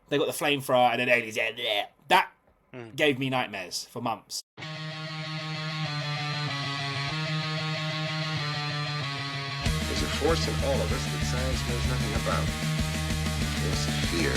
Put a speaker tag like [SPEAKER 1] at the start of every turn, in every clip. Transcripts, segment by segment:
[SPEAKER 1] they got the flamethrower, and then aliens. Yeah. That gave me nightmares for months.
[SPEAKER 2] There's a force in all of us that science knows nothing about. It's fear.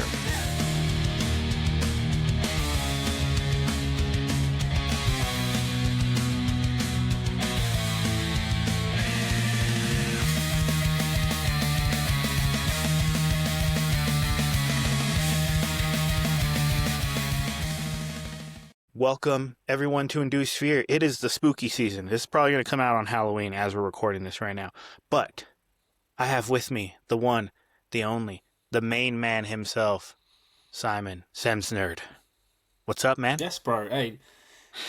[SPEAKER 3] Welcome, everyone, to Induced Fear. It is the spooky season. This is probably going to come out on Halloween as we're recording this right now. But I have with me the one, the only, the main man himself, Simon, Semz Nerd. What's up, man?
[SPEAKER 1] Yes, bro. Hey,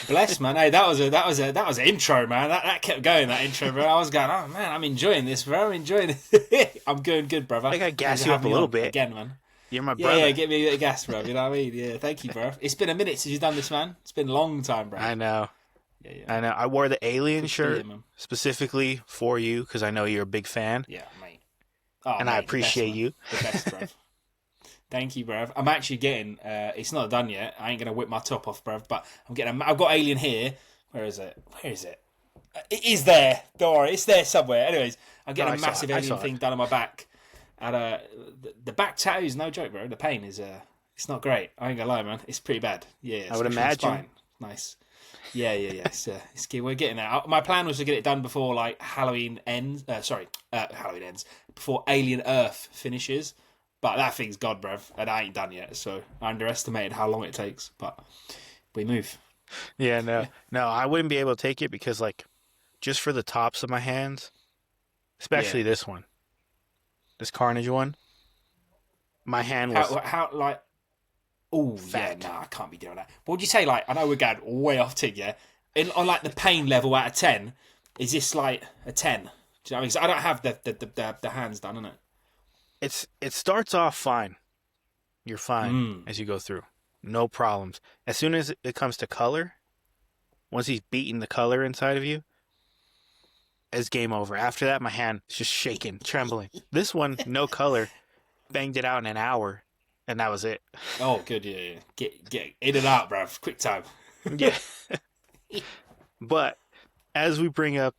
[SPEAKER 1] bless, man. Hey, that was an intro, man. That kept going, that intro, bro. I was going, oh man, I'm enjoying this, bro. I'm enjoying it. I'm going good, brother.
[SPEAKER 3] I gotta gas you up a little bit
[SPEAKER 1] again, man.
[SPEAKER 3] You're my brother.
[SPEAKER 1] Yeah, get me a bit of gas, bro. You know what I mean? Yeah, thank you, bro. It's been a minute since you've done this, man. It's been a long time, bro.
[SPEAKER 3] I know.
[SPEAKER 1] Yeah.
[SPEAKER 3] I know. I wore the Alien shirt
[SPEAKER 1] man.
[SPEAKER 3] specifically for you because I know you're a big fan.
[SPEAKER 1] Yeah, mate. Oh,
[SPEAKER 3] and
[SPEAKER 1] mate,
[SPEAKER 3] I appreciate you.
[SPEAKER 1] The best, bro. Thank you, bro. I'm actually getting. It's not done yet. I ain't gonna whip my top off, bro. But I'm getting. I've got Alien here. Where is it? It is there. Don't worry, it's there somewhere. Anyways, I'm getting a massive Alien thing done on my back. And the back tattoo is no joke, bro. The pain is it's not great. I ain't gonna lie, man. It's pretty bad. Yeah,
[SPEAKER 3] I would imagine.
[SPEAKER 1] Nice. Yeah. It's we're getting there. My plan was to get it done before like Halloween ends. Halloween ends before Alien Earth finishes. But that thing's gone, bruv, and I ain't done yet. So I underestimated how long it takes. But we move.
[SPEAKER 3] Yeah, no, I wouldn't be able to take it because like just for the tops of my hands, especially this one. This Carnage one, my hand was
[SPEAKER 1] how like, oh yeah, no, I can't be doing that. What would you say? Like, I know we're going way off tig, yeah. On like the pain level out of 10, is this like a 10? Do you know what I mean? 'Cause I don't have the hands done, innit?
[SPEAKER 3] It starts off fine. You're fine as you go through, no problems. As soon as it comes to color, once he's beating the color inside of you, it's game over. After that, my hand is just shaking, trembling. This one, no color, banged it out in an hour, and that was it.
[SPEAKER 1] Oh, good, yeah. Get in and out, bruv. Quick time.
[SPEAKER 3] Yeah. But as we bring up,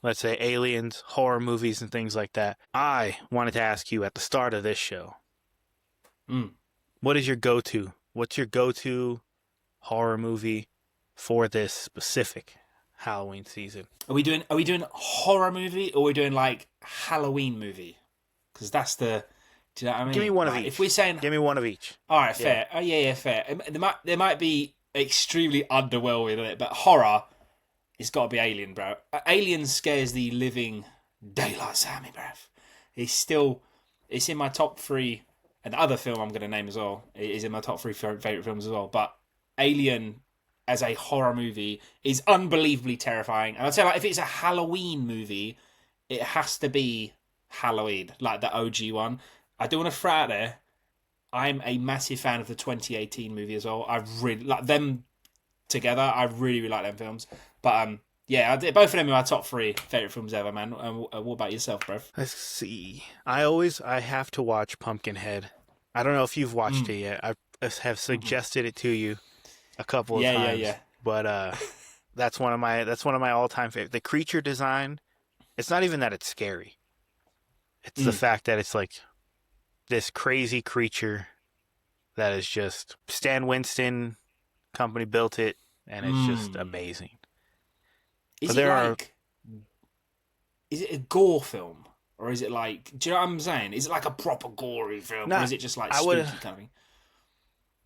[SPEAKER 3] let's say, aliens, horror movies, and things like that, I wanted to ask you at the start of this show, what is your go-to? What's your go-to horror movie for this specific Halloween season?
[SPEAKER 1] Are we doing horror movie or are we doing like Halloween movie? Because that's the. Do you know what I mean?
[SPEAKER 3] Give me one of each.
[SPEAKER 1] If we're saying,
[SPEAKER 3] give me one of each.
[SPEAKER 1] All right, fair. Oh yeah, fair. There might be extremely underwhelming in it, but horror, it's got to be Alien, bro. Alien scares the living daylights out of me, bro. It's in my top 3, and the other film I'm going to name as well is in my top 3 favorite films as well. But Alien, as a horror movie, is unbelievably terrifying. And I'd say, like, if it's a Halloween movie, it has to be Halloween, like the OG one. I do want to throw out there, I'm a massive fan of the 2018 movie as well. I really like them together. I really, really like them films. But yeah, both of them are my top 3 favorite films ever, man. And what about yourself, bro?
[SPEAKER 3] Let's see. I have to watch Pumpkinhead. I don't know if you've watched it yet. I have suggested it to you a couple of times. Yeah. But that's one of my all-time favorite. The creature design, it's not even that it's scary. It's the fact that it's like this crazy creature that is just Stan Winston company built it, and it's just amazing.
[SPEAKER 1] Is it a gore film? Or is it like, do you know what I'm saying? Is it like a proper gory film? Or is it just like spooky kind of thing?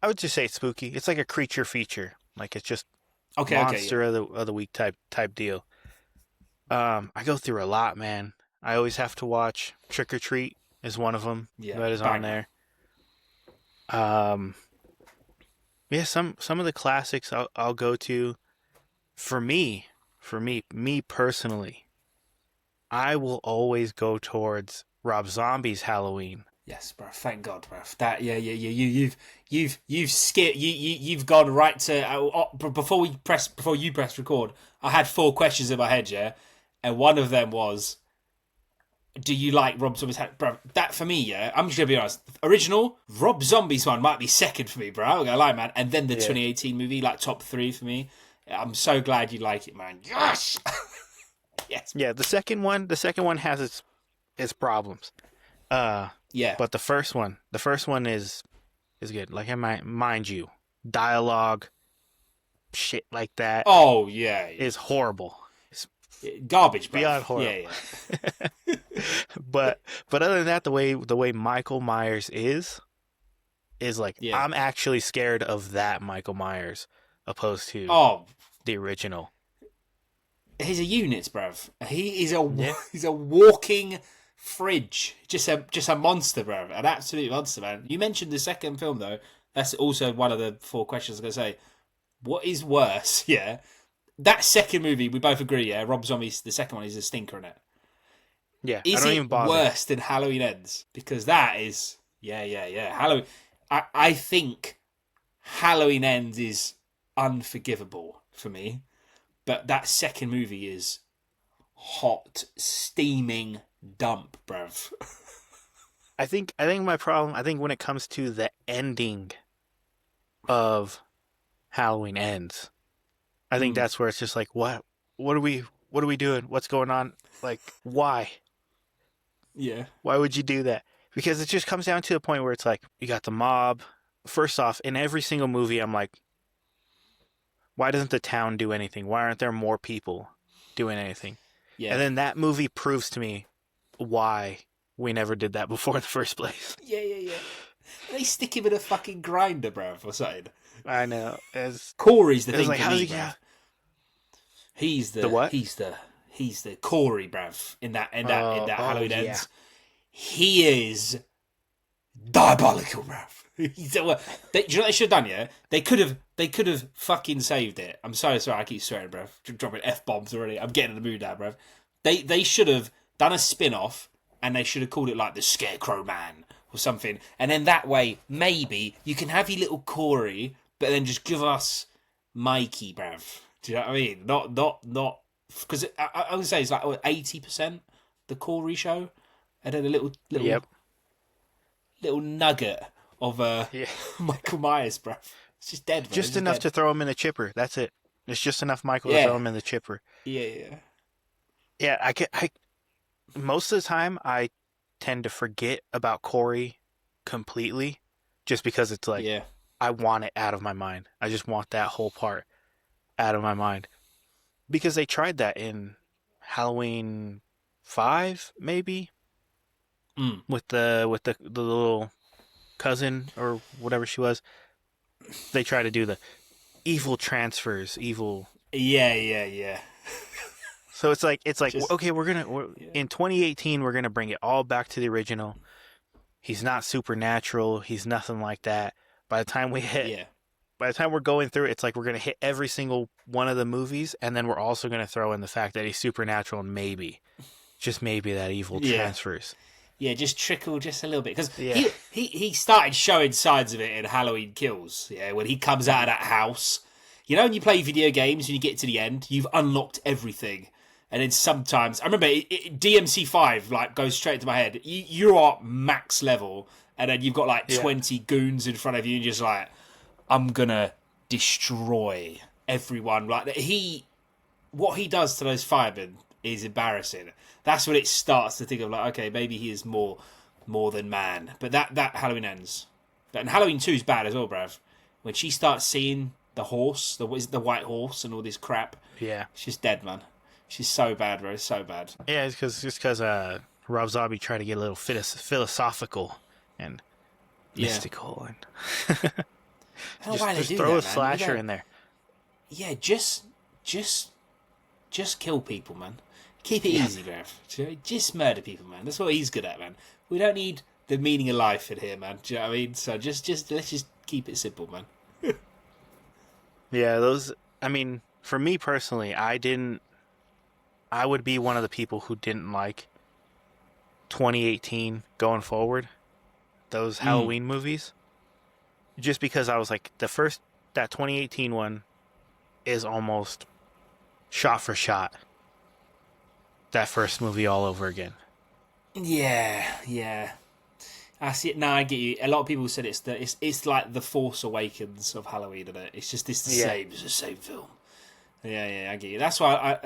[SPEAKER 3] I would just say it's spooky. It's like a creature feature. Like it's just monster of the week type deal. I go through a lot, man. I always have to watch Trick or Treat is one of them that is on there. Yeah, some of the classics I'll go to. For me personally, I will always go towards Rob Zombie's Halloween.
[SPEAKER 1] Yes, bro. Thank God, bro. That you've gone right to before you press record. I had 4 questions in my head, yeah, and one of them was, do you like Rob Zombie's bro? That for me, yeah. I'm just gonna be honest. Original Rob Zombie's one might be second for me, bro. I'm gonna lie, man. And then the 2018 movie, like top 3 for me. I'm so glad you like it, man. Yes, yes.
[SPEAKER 3] Yeah, the second one has its problems.
[SPEAKER 1] Yeah,
[SPEAKER 3] but the first one is good. Like, mind you, dialogue, shit like that.
[SPEAKER 1] Oh yeah,
[SPEAKER 3] is horrible.
[SPEAKER 1] Garbage, bro.
[SPEAKER 3] Beyond horrible.
[SPEAKER 1] Yeah.
[SPEAKER 3] but other than that, the way Michael Myers is like, I'm actually scared of that Michael Myers opposed to the original.
[SPEAKER 1] He's a unit, bruv. He's a walking fridge. Just a monster, bruv. An absolute monster, man. You mentioned the second film though. That's also one of the 4 questions I was gonna say. What is worse? Yeah. That second movie, we both agree, yeah, Rob Zombie's, the second one is a stinker in it.
[SPEAKER 3] Yeah,
[SPEAKER 1] is
[SPEAKER 3] I don't
[SPEAKER 1] it
[SPEAKER 3] even bother.
[SPEAKER 1] worse than Halloween Ends? Because that is, yeah. Halloween, I think Halloween Ends is unforgivable for me, but that second movie is hot, steaming dump, bruv.
[SPEAKER 3] I think my problem, when it comes to the ending of Halloween Ends, I think that's where it's just like, what are we doing? What's going on? Like, why?
[SPEAKER 1] Yeah.
[SPEAKER 3] Why would you do that? Because it just comes down to a point where it's like, you got the mob. First off, in every single movie, I'm like, why doesn't the town do anything? Why aren't there more people doing anything? Yeah. And then that movie proves to me why we never did that before in the first place.
[SPEAKER 1] Yeah. They stick him in a fucking grinder, bruv, or something.
[SPEAKER 3] I know.
[SPEAKER 1] Corey's the thing
[SPEAKER 3] like,
[SPEAKER 1] for me, bruv. He's the
[SPEAKER 3] what?
[SPEAKER 1] He's the Corey, bruv, in that Halloween Ends. He is diabolical, bruv. Do you know what they should have done? Yeah, they could have fucking saved it. I'm so sorry, I keep swearing, bruv. Dropping F-bombs already. I'm getting in the mood now, bruv. They should have done a spin-off, and they should have called it like the Scarecrow Man or something. And then that way, maybe you can have your little Corey, but then just give us Mikey, bruv. Do you know what I mean? Not because I would say it's like 80% the Corey show, and then a little nugget of Michael Myers, bruv. It's just dead, bro.
[SPEAKER 3] Just enough to throw him in the chipper. That's it. It's just enough Michael to throw him in the chipper.
[SPEAKER 1] Yeah.
[SPEAKER 3] Yeah, I most of the time I tend to forget about Corey completely, just because it's like, I want it out of my mind. I just want that whole part out of my mind, because they tried that in Halloween 5, maybe, with the little cousin or whatever she was. They try to do the evil transfers, evil.
[SPEAKER 1] Yeah.
[SPEAKER 3] So it's like okay, in 2018 we're gonna bring it all back to the original. He's not supernatural. He's nothing like that. By the time we're going through it, it's like we're gonna hit every single one of the movies, and then we're also gonna throw in the fact that he's supernatural, and just maybe that evil transfers.
[SPEAKER 1] Yeah, just trickle just a little bit, because he started showing signs of it in Halloween Kills. Yeah, when he comes out of that house. You know, when you play video games and you get to the end, you've unlocked everything. And then sometimes, I remember DMC5 like goes straight into my head. You're at max level, and then you've got like 20 goons in front of you, and you're just like, I'm gonna destroy everyone. Like what he does to those firemen is embarrassing. That's when it starts to think of like, okay, maybe he is more than man. But that Halloween Ends. And Halloween 2 is bad as well, bruv. When she starts seeing the horse, the white horse, and all this crap. Yeah, she's dead, man. She's so bad, bro. So bad.
[SPEAKER 3] Yeah, it's because Rob Zombie tried to get a little philosophical and mystical, and just throw a slasher in there.
[SPEAKER 1] Yeah, just kill people, man. Keep it easy, bro. Just murder people, man. That's what he's good at, man. We don't need the meaning of life in here, man. Do you know what I mean? So just let's just keep it simple, man.
[SPEAKER 3] Yeah, I mean, for me personally, I would be one of the people who didn't like 2018 going forward, those Halloween movies. Just because I was like, that 2018 one is almost shot for shot that first movie all over again.
[SPEAKER 1] Yeah. I see it. No, I get you. A lot of people said it's like the Force Awakens of Halloween, isn't it? It's just it's the same film. Yeah, I get you. That's why.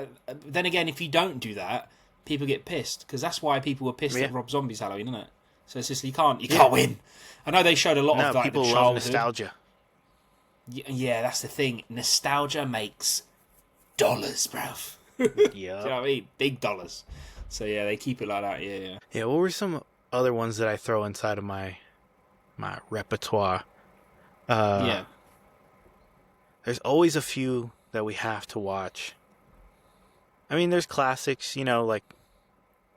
[SPEAKER 1] Then again, if you don't do that, people get pissed because that's why people were pissed at Rob Zombie's Halloween, isn't it? So it's just you can't win. I know they showed a lot of like
[SPEAKER 3] people
[SPEAKER 1] the
[SPEAKER 3] love
[SPEAKER 1] childhood
[SPEAKER 3] nostalgia.
[SPEAKER 1] Yeah, that's the thing. Nostalgia makes dollars, bruv.
[SPEAKER 3] Yeah.
[SPEAKER 1] Do you know what I mean? Big dollars. So yeah, they keep it like that. Yeah.
[SPEAKER 3] Yeah. What were some other ones that I throw inside of my repertoire? There's always a few that we have to watch. I mean, there's classics, like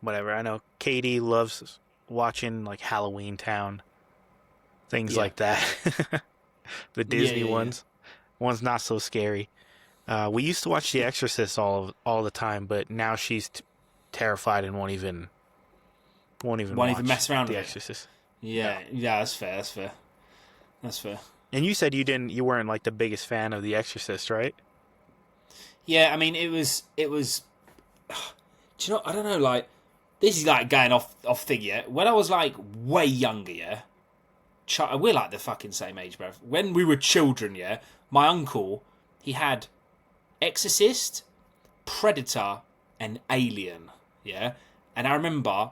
[SPEAKER 3] whatever. I know Katie loves watching like Halloween Town, things like that. The Disney ones. One's not so scary. We used to watch The Exorcist all the time, but now she's terrified and won't even
[SPEAKER 1] mess around
[SPEAKER 3] The
[SPEAKER 1] with
[SPEAKER 3] Exorcist.
[SPEAKER 1] Yeah, that's fair.
[SPEAKER 3] And you said you weren't like the biggest fan of The Exorcist, right?
[SPEAKER 1] Yeah, I mean it was. Do you know? I don't know. Like this is like going off thing. Yeah, when I was like way younger, yeah. We're like the fucking same age, bro. When we were children, yeah, my uncle, he had Exorcist, Predator, and Alien, yeah. And I remember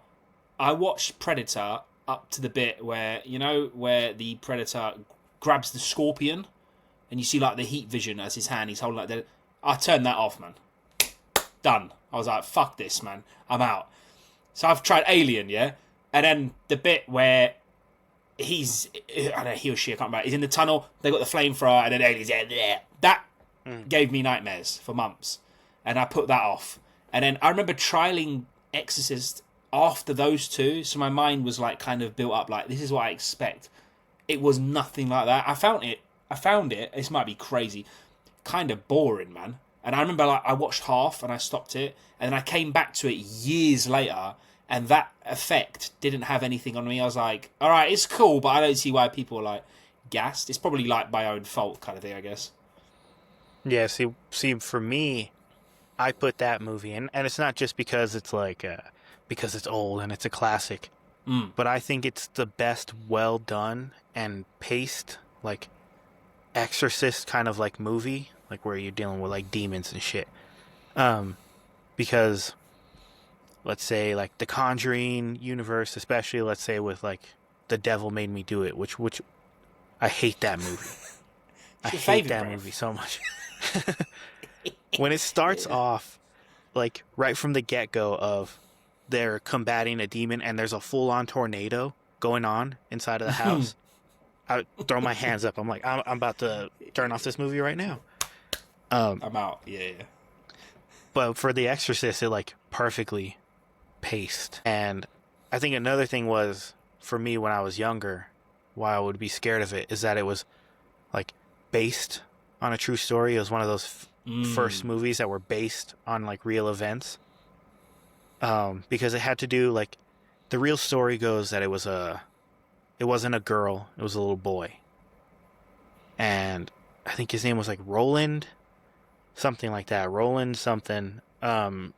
[SPEAKER 1] I watched Predator up to the bit where where the Predator grabs the scorpion, and you see like the heat vision as his hand. He's holding like that. I turned that off, man. Done. I was like, fuck this, man. I'm out. So I've tried Alien, yeah, and then the bit where he or she, I can't remember. He's in the tunnel. They got the flamethrower, and then aliens there. That gave me nightmares for months, and I put that off. And then I remember trialing Exorcist after those two, so my mind was like kind of built up. Like this is what I expect. It was nothing like that. I found it. This might be crazy, kind of boring, man. And I remember like I watched half and I stopped it, and then I came back to it years later. And that effect didn't have anything on me. I was like, all right, it's cool, but I don't see why people are like gassed. It's probably like my own fault kind of thing, I guess.
[SPEAKER 3] Yeah, see, for me, I put that movie in, and it's not just because it's like, because it's old and it's a classic, but I think it's the best well done and paced, like, Exorcist kind of like movie, like where you're dealing with like demons and shit. Because let's say like the Conjuring Universe, especially let's say with like The Devil Made Me Do It, which I hate that movie. I hate that movie so much. When it starts off, like right from the get-go of they're combating a demon and there's a full-on tornado going on inside of the house, I throw my hands up. I'm like, I'm about to turn off this movie right now.
[SPEAKER 1] I'm out. Yeah.
[SPEAKER 3] But for The Exorcist, it like perfectly paced. And I think another thing was for me when I was younger, why I would be scared of it is that it was like based on a true story. It was one of those first movies that were based on like real events. Because it had to do like the real story goes that it wasn't a girl, it was a little boy. And I think his name was like Roland, something like that. Roland something. From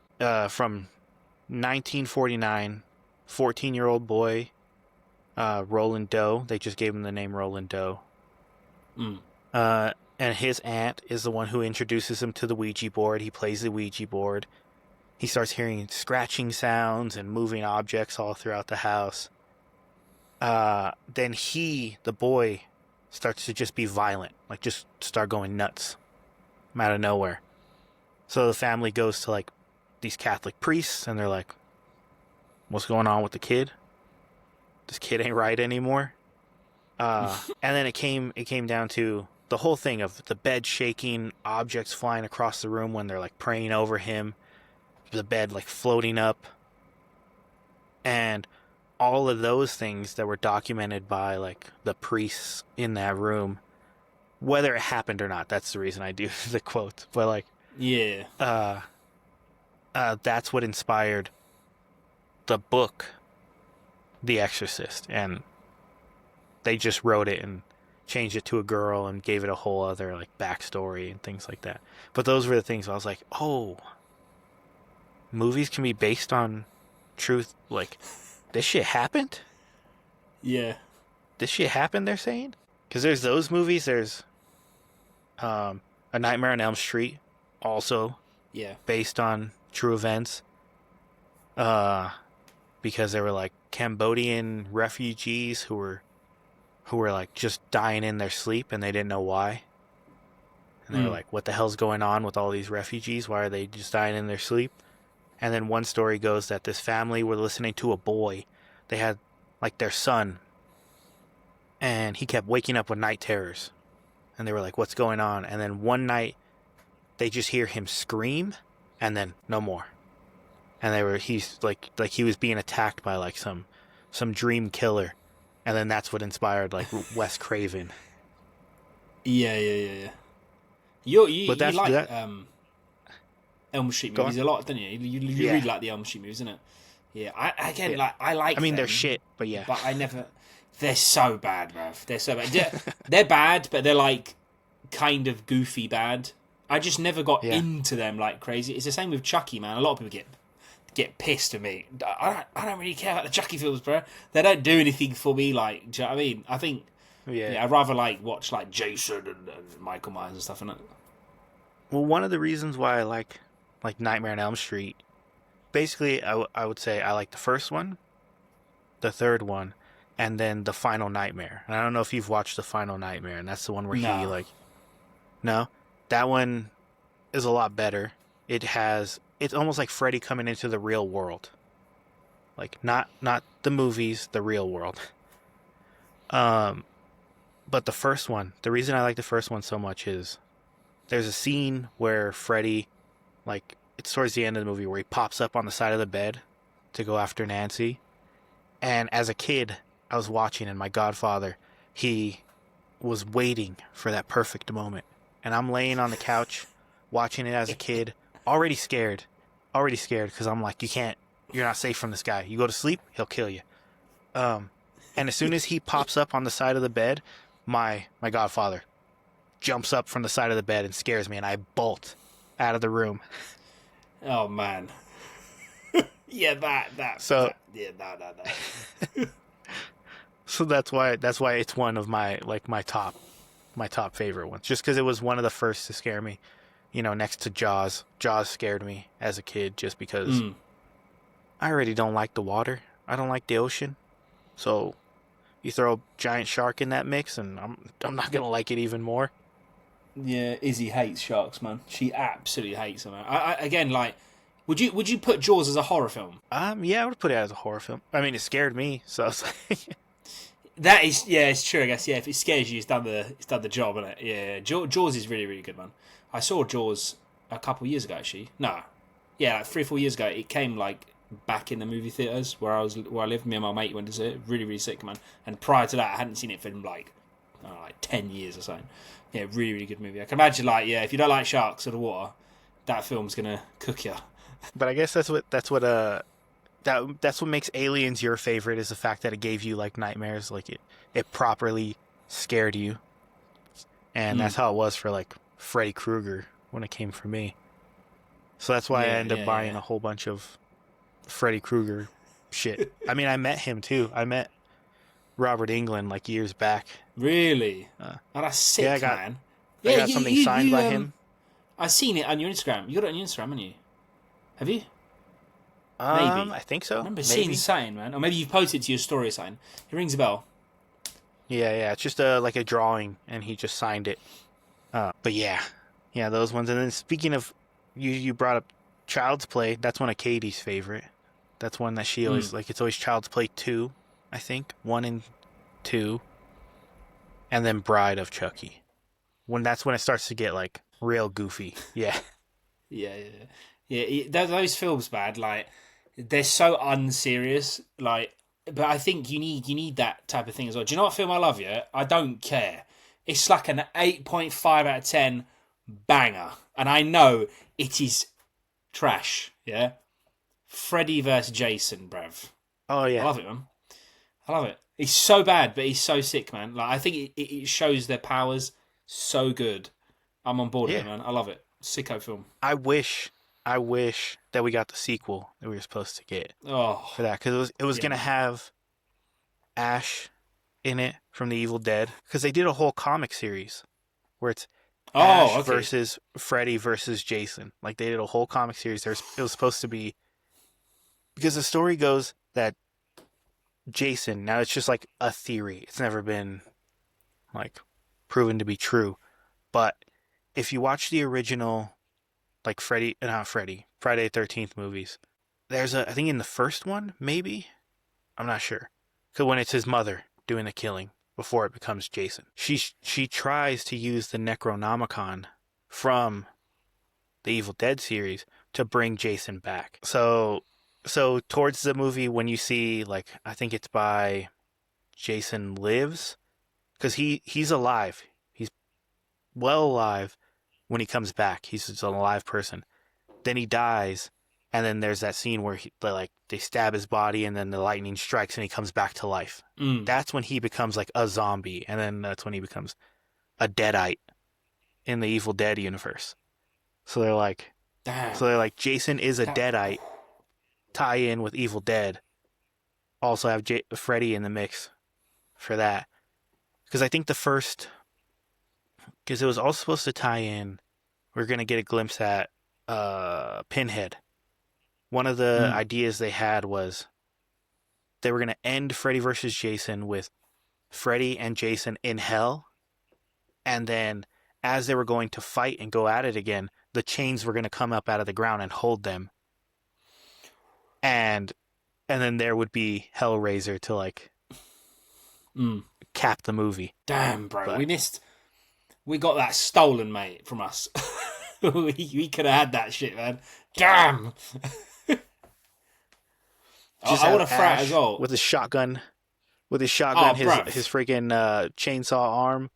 [SPEAKER 3] 1949, 14-year-old boy, Roland Doe. They just gave him the name Roland Doe. And his aunt is the one who introduces him to the Ouija board. He plays the Ouija board. He starts hearing scratching sounds and moving objects all throughout the house. Then the boy, starts to just be violent, like just start going nuts out of nowhere. So the family goes to like these Catholic priests, and they're like, what's going on with the kid? This kid ain't right anymore. And then it came down to the whole thing of the bed shaking, objects flying across the room when they're like praying over him, the bed like floating up, and all of those things that were documented by like the priests in that room, whether it happened or not. That's the reason I do the quotes. But like,
[SPEAKER 1] yeah,
[SPEAKER 3] that's what inspired the book, The Exorcist, and they just wrote it and changed it to a girl and gave it a whole other like backstory and things like that. But those were the things I was like, oh, movies can be based on truth. Like, this shit happened.
[SPEAKER 1] Yeah.
[SPEAKER 3] This shit happened. They're saying because there's those movies. There's A Nightmare on Elm Street, also based on true events. Because they were like Cambodian refugees who were like just dying in their sleep and they didn't know why. And they were like, what the hell's going on with all these refugees? Why are they just dying in their sleep? And then one story goes that this family were listening to a boy. They had like their son, and he kept waking up with night terrors. And they were like, what's going on? And then one night they just hear him scream and then no more. And he's like he was being attacked by like some dream killer. And then that's what inspired like Wes Craven.
[SPEAKER 1] Yeah. You like Elm Street movies a lot, don't you? You really like the Elm Street movies, isn't it? Yeah. I like.
[SPEAKER 3] I mean,
[SPEAKER 1] them,
[SPEAKER 3] they're shit, but yeah.
[SPEAKER 1] But I never. They're so bad, bruv. They're so bad. They're bad, but they're like kind of goofy bad. I just never got into them like crazy. It's the same with Chucky, man. A lot of people get pissed at me. I don't really care about the Chucky films, bro. They don't do anything for me. Like, do you know what I mean? I think I'd rather like watch like Jason and Michael Myers and stuff. And
[SPEAKER 3] well, one of the reasons why I like Nightmare on Elm Street, basically, I would say I like the first one, the third one, and then the Final Nightmare. And I don't know if you've watched the Final Nightmare, and that's the one where no, that one is a lot better. It's almost like Freddy coming into the real world. Like, not the movies, the real world. But the first one, the reason I like the first one so much is there's a scene where Freddy, like, it's towards the end of the movie where he pops up on the side of the bed to go after Nancy. And as a kid, I was watching, and my godfather, he was waiting for that perfect moment. And I'm laying on the couch watching it as a kid, already scared because I'm like, you're not safe from this guy. You go to sleep, he'll kill you. And as soon as he pops up on the side of the bed, my godfather jumps up from the side of the bed and scares me, and I bolt out of the room.
[SPEAKER 1] Oh man. Yeah, that.
[SPEAKER 3] So
[SPEAKER 1] no.
[SPEAKER 3] So that's why it's one of my top favorite ones, just because it was one of the first to scare me. You know, next to Jaws. Jaws scared me as a kid just because I already don't like the water. I don't like the ocean. So you throw a giant shark in that mix, and I'm not gonna like it even more.
[SPEAKER 1] Yeah, Izzy hates sharks, man. She absolutely hates them. I again, like, would you put Jaws as a horror film?
[SPEAKER 3] Yeah, I would put it as a horror film. I mean, it scared me, so I was like.
[SPEAKER 1] That is, it's true, I guess. Yeah, if it scares you, it's done the job, isn't it? Yeah, Jaws is really, really good, man. I saw Jaws a couple years ago, actually. No, yeah, like 3 or 4 years ago. It came like back in the movie theaters where I lived. Me and my mate went to see it. Really, really sick, man. And prior to that, I hadn't seen it for like 10 years or something. Yeah, really, really good movie. I can imagine, like, if you don't like sharks or the water, that film's gonna cook you.
[SPEAKER 3] But I guess that's what makes Aliens your favorite, is the fact that it gave you like nightmares, like it properly scared you. And that's how it was for like Freddy Krueger when it came for me. So that's why I ended up buying a whole bunch of Freddy Krueger shit. I mean, I met him too. I met Robert Englund like years back.
[SPEAKER 1] Really? That's sick, man.
[SPEAKER 3] I got something signed by him.
[SPEAKER 1] I've seen it on your Instagram. You got it on your Instagram, haven't you? Have you?
[SPEAKER 3] Maybe. I think so.
[SPEAKER 1] I remember seeing something, man. Or maybe you've posted to your story sign. It rings a bell.
[SPEAKER 3] Yeah. It's just like a drawing, and he just signed it. But yeah, those ones. And then speaking of, you brought up Child's Play. That's one of Katie's favorite. That's one that she always like. It's always Child's Play 2, I think. 1 and 2, and then Bride of Chucky. That's when it starts to get like real goofy. Yeah. Yeah.
[SPEAKER 1] Those films, bad. Like, they're so unserious. Like, but I think you need that type of thing as well. Do you know what film I love? Yeah, I don't care. It's like an 8.5 out of 10 banger, and I know it is trash. Yeah, Freddy vs. Jason, bruv.
[SPEAKER 3] Oh yeah,
[SPEAKER 1] I love it, man. I love it. It's so bad, but he's so sick, man. Like, I think it shows their powers so good. I'm on board with it, man. I love it. Sicko film.
[SPEAKER 3] I wish I wish that we got the sequel that we were supposed to get
[SPEAKER 1] Oh,
[SPEAKER 3] for that, because it was
[SPEAKER 1] yeah,
[SPEAKER 3] gonna
[SPEAKER 1] man.
[SPEAKER 3] have Ash in it from the Evil Dead, because they did a whole comic series where it's
[SPEAKER 1] Oh,
[SPEAKER 3] Ash
[SPEAKER 1] okay.
[SPEAKER 3] versus Freddy versus Jason. Like they did a whole comic series. It was supposed to be, because the story goes that Jason. Now it's just like a theory. It's never been like proven to be true. But if you watch the original, like Friday the 13th movies, there's I think in the first one, maybe, I'm not sure, because when it's his mother doing the killing before it becomes Jason, she tries to use the Necronomicon from the Evil Dead series to bring Jason back. So towards the movie, when you see, like, I think it's by Jason Lives, because he's alive. He's well alive when he comes back. He's just an alive person. Then he dies, and then there's that scene where they stab his body, and then the lightning strikes, and he comes back to life.
[SPEAKER 1] Mm.
[SPEAKER 3] That's when he becomes like a zombie, and then that's when he becomes a deadite in the Evil Dead universe. So they're like,
[SPEAKER 1] Damn.
[SPEAKER 3] Jason is a deadite. Tie in with Evil Dead. Also have Freddy in the mix for that, because I think because it was all supposed to tie in. We're gonna get a glimpse at Pinhead. One of the ideas they had was they were gonna end Freddy versus Jason with Freddy and Jason in hell, and then as they were going to fight and go at it again, the chains were gonna come up out of the ground and hold them. And then there would be Hellraiser to like cap the movie.
[SPEAKER 1] Damn, bro, we got that stolen, mate, from us. we could have had that shit, man. Damn. I want to frat as well
[SPEAKER 3] with his shotgun, his freaking chainsaw arm,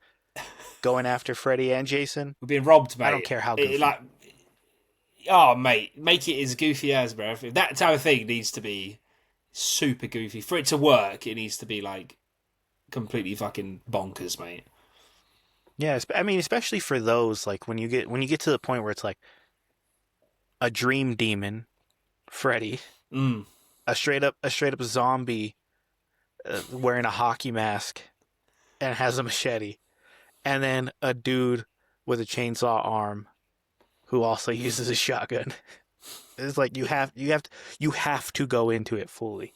[SPEAKER 3] going after Freddy and Jason.
[SPEAKER 1] We're being robbed, mate.
[SPEAKER 3] I don't care how goofy.
[SPEAKER 1] Oh, mate, make it as goofy as, bro. If that type of thing needs to be super goofy for it to work, it needs to be like completely fucking bonkers, mate.
[SPEAKER 3] Yeah, I mean, especially for those, like when you get to the point where it's like a dream demon, Freddy, a straight up zombie wearing a hockey mask and has a machete, and then a dude with a chainsaw arm who also uses a shotgun. It's like you have to go into it fully.